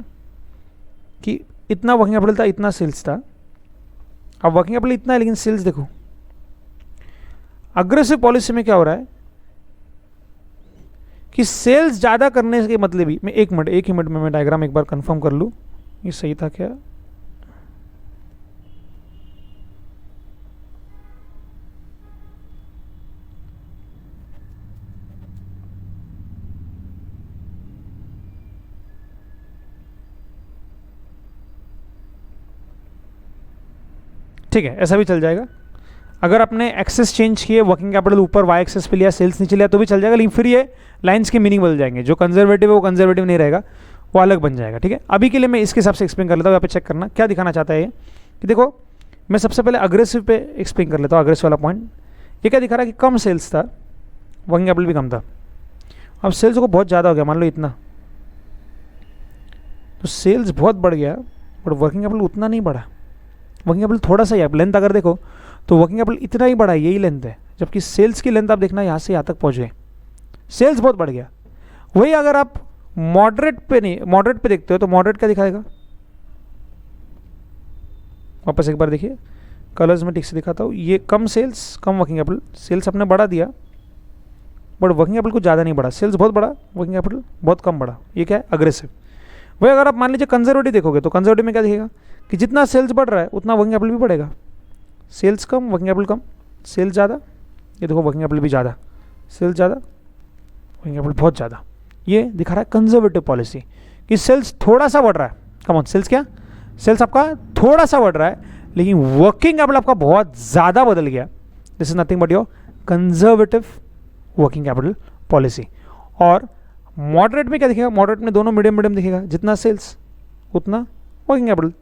कि इतना वर्किंग कैपिटल था, इतना सेल्स था। अब वर्किंग कैपिटल इतना है लेकिन सेल्स देखो। अग्रेसिव पॉलिसी में क्या हो रहा है कि सेल्स ज़्यादा करने के मतलब ही, मैं एक ही मिनट में मैं डायग्राम एक बार कंफर्म कर लूँ ये सही था क्या। ठीक है ऐसा भी चल जाएगा। अगर आपने एक्सेस चेंज किए, वर्किंग कैपिटल ऊपर वाई एक्सेस पे लिया, सेल्स नीचे लिया तो भी चल जाएगा, लेकिन फिर ये लाइंस के मीनिंग बदल जाएंगे। जो कंजर्वेटिव है वो कंजर्वेटिव नहीं रहेगा, वो अलग बन जाएगा। ठीक है अभी के लिए मैं इसके हिसाब से एक्सप्लेन कर लेता हूँ। यहाँ पे चेक करना क्या दिखाना चाहता है ये कि देखो मैं सबसे पहले अग्रेसिव पे एक्सप्लेन कर लेता हूँ। अग्रेसिव वाला पॉइंट ये क्या दिखा रहा है कि कम सेल्स था, वर्किंग कैपिटल भी कम था। अब सेल्स को बहुत ज़्यादा हो गया, मान लो इतना, तो सेल्स बहुत बढ़ गया बट वर्किंग कैपिटल उतना नहीं बढ़ा। वर्किंग कैपिटल थोड़ा सा ही, आप लेंथ अगर देखो तो वर्किंग कैपिटल इतना ही बढ़ा है, यही लेंथ है, जबकि सेल्स की लेंथ आप देखना यहाँ से यहाँ तक पहुँच गए, सेल्स बहुत बढ़ गया। वही अगर आप मॉडरेट पे देखते हो तो मॉडरेट क्या दिखाएगा? वापस एक बार देखिए, कलर्स में ठीक से दिखाता हूँ। ये कम सेल्स कम वर्किंग कैपिटल, सेल्स आपने बढ़ा दिया बट वर्किंग कैपिटल को ज़्यादा नहीं बढ़ा, सेल्स बहुत बढ़ा वर्किंग कैपिटल बहुत कम बढ़ा। ये क्या है? अग्रेसिव। वही अगर आप मान लीजिए कंजर्वेटिव देखोगे तो कंजर्वेटिव में क्या दिखेगा कि जितना सेल्स बढ़ रहा है उतना वर्किंग कैपिटल भी बढ़ेगा। सेल्स कम वर्किंग कैपिटल कम, सेल्स ज़्यादा, ये देखो वर्किंग कैपिटल भी ज़्यादा, सेल्स ज़्यादा वर्किंग कैपिटल बहुत ज़्यादा। ये दिखा रहा है कंजर्वेटिव पॉलिसी कि सेल्स थोड़ा सा बढ़ रहा है। कम ऑन, सेल्स क्या? सेल्स आपका थोड़ा सा बढ़ रहा है लेकिन वर्किंग कैपिटल आपका बहुत ज़्यादा बदल गया। This is nothing but your conservative working capital policy. और मॉडरेट में क्या दिखेगा? मॉडरेट में दोनों मीडियम दिखेगा, जितना सेल्स उतना वर्किंग कैपिटल,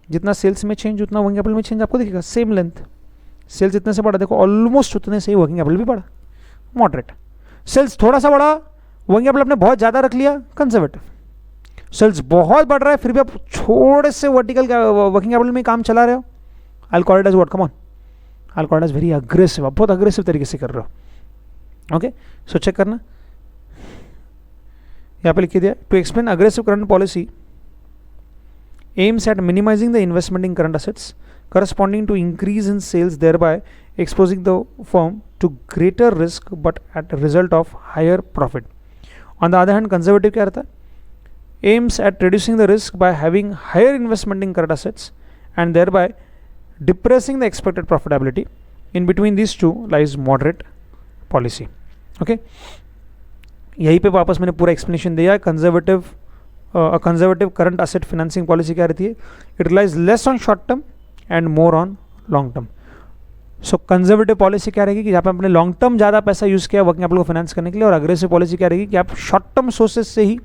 जितना सेल्स में चेंज उतना वर्किंग कैपिटल में चेंज आपको दिखेगा। सेम लेंथ, सेल्स इतने से बढ़ा, देखो ऑलमोस्ट उतने से ही वर्किंग कैपिटल भी बढ़ा। मॉडरेट, सेल्स थोड़ा सा बढ़ा, वर्किंग कैपिटल आपने बहुत ज़्यादा रख लिया। कंजर्वेटिव, सेल्स बहुत बढ़ रहा है फिर भी आप थोड़े से वर्टिकल वर्किंग कैपिटल में काम चला रहे हो। I call it as what? Come on, I call it as very aggressive. आप बहुत अग्रेसिव तरीके से कर रहे हो। ओके सो चेक करना, यहाँ पे लिख दिया to explain aggressive current policy aims at minimizing the investment in current assets corresponding to increase in sales, thereby exposing the firm to greater risk but at result of higher profit. On the other hand, conservative क्या रहता है? aims at reducing the risk by having higher investment in current assets and thereby depressing the expected profitability. In between these two lies moderate policy. Okay, यहीं पे वापस मैंने पूरा explanation दिया है। Conservative current asset financing policy क्या रहती है? It relies less on short term and more on long term. So conservative policy क्या रहेगी कि जहाँ पे आपने लॉन्ग टर्म ज़्यादा पैसा यूज़ किया वर्किंग कैपिटल को फाइनेंस करने के लिए, और अग्रेसिव पॉलिसी क्या रहेगी कि आप शॉर्ट टर्म सोर्सेज से ही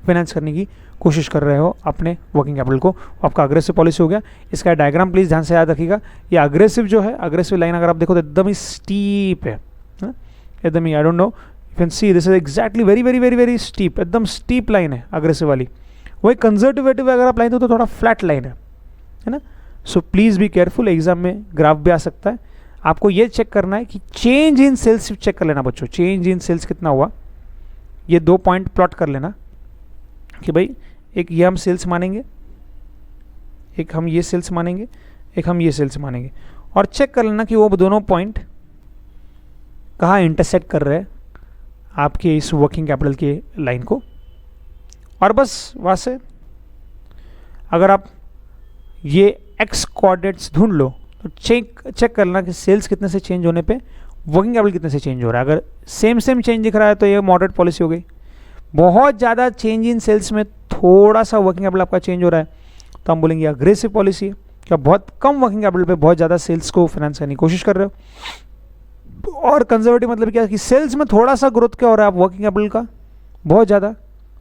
फाइनेंस करने की कोशिश कर रहे हो अपने वर्किंग कैपिटल को। आपका अग्रेसिव पॉलिसी हो गया। इसका डायग्राम प्लीज़ ध्यान से याद रखिएगा। ये अग्रेसिव जो है, अग्रेसिव लाइन अगर आप देखो तो एकदम ही स्टीप है, एकदम ही, I don't know you can see this is exactly very steep, एकदम स्टीप लाइन है अग्रेसिव वाली। वही कंजर्वेटिव अगर आप लाइन दो तो थोड़ा फ्लैट लाइन है ना। So please be careful, exam में ग्राफ भी आ सकता है। आपको ये चेक करना है कि चेंज इन सेल्स चेक कर लेना बच्चों, चेंज इन सेल्स कितना हुआ। ये 2 पॉइंट प्लॉट कर लेना कि भाई एक ये हम सेल्स मानेंगे, एक हम ये सेल्स मानेंगे, एक हम ये सेल्स मानेंगे, और चेक कर लेना कि वो दोनों पॉइंट कहाँ इंटरसेक्ट कर रहे हैं आपके इस वर्किंग कैपिटल के लाइन को। और बस वहाँ से अगर आप ये एक्स कोऑर्डिनेट्स ढूंढ लो तो चेक करना कि सेल्स कितने से चेंज होने पे वर्किंग कैपिटल कितने से चेंज हो रहा है। अगर सेम चेंज दिख रहा है तो ये मॉडरेट पॉलिसी हो गई। बहुत ज़्यादा चेंज इन सेल्स में थोड़ा सा वर्किंग कैपिटल आपका चेंज हो रहा है तो हम बोलेंगे अग्रेसिव पॉलिसी है। क्या बहुत कम वर्किंग कैपिटल पे बहुत ज़्यादा सेल्स को फाइनेंस करने की कोशिश कर रहे हो। और कंजर्वेटिव मतलब क्या कि सेल्स में थोड़ा सा ग्रोथ क्या हो रहा है, आप वर्किंग कैपिटल का बहुत ज़्यादा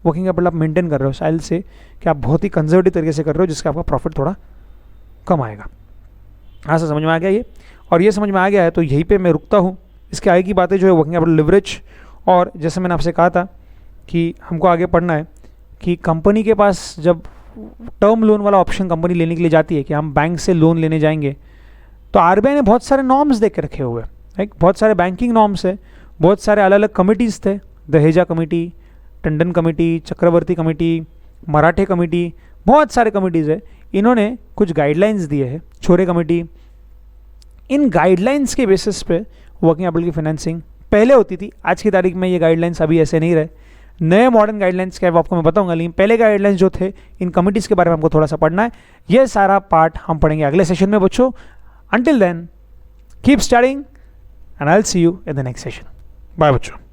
वर्किंग कैपिटल आप मेंटेन कर रहे हो साइल से कि आप बहुत ही कंजर्वेटिव तरीके से कर रहे हो, जिसका आपका प्रॉफिट थोड़ा कम आएगा। हाँ सर, समझ में आ गया ये, और ये समझ में आ गया है तो यहीं पे मैं रुकता हूँ। इसके आगे की बातें जो है वर्किंग कैपिटल लिवरेज, और जैसे मैंने आपसे कहा था कि हमको आगे पढ़ना है कि कंपनी के पास जब टर्म लोन वाला ऑप्शन कंपनी लेने के लिए जाती है कि हम बैंक से लोन लेने जाएंगे, तो आरबीआई ने बहुत सारे नॉर्म्स दे के रखे हुए हैं, राइट। बहुत सारे बैंकिंग नॉर्म्स है, बहुत सारे अलग अलग कमिटीज़ थे, दहेजा कमेटी, टंडन कमेटी, चक्रवर्ती कमेटी, मराठे कमेटी, बहुत सारे कमिटीज़ है। इन्होंने कुछ गाइडलाइंस दिए हैं, छोरे कमेटी। इन गाइडलाइंस के बेसिस पे वर्किंग कैपिटल की फाइनेंसिंग पहले होती थी, आज की तारीख में ये गाइडलाइंस अभी ऐसे नहीं रहे। नए मॉडर्न गाइडलाइंस क्या है वो आपको मैं बताऊंगा, लेकिन पहले गाइडलाइंस जो थे इन कमिटीज़ के बारे में हमको थोड़ा सा पढ़ना है। ये सारा पार्ट हम पढ़ेंगे अगले सेशन में बच्चों। Until then keep studying and I will see you in the next session. Bye बच्चों।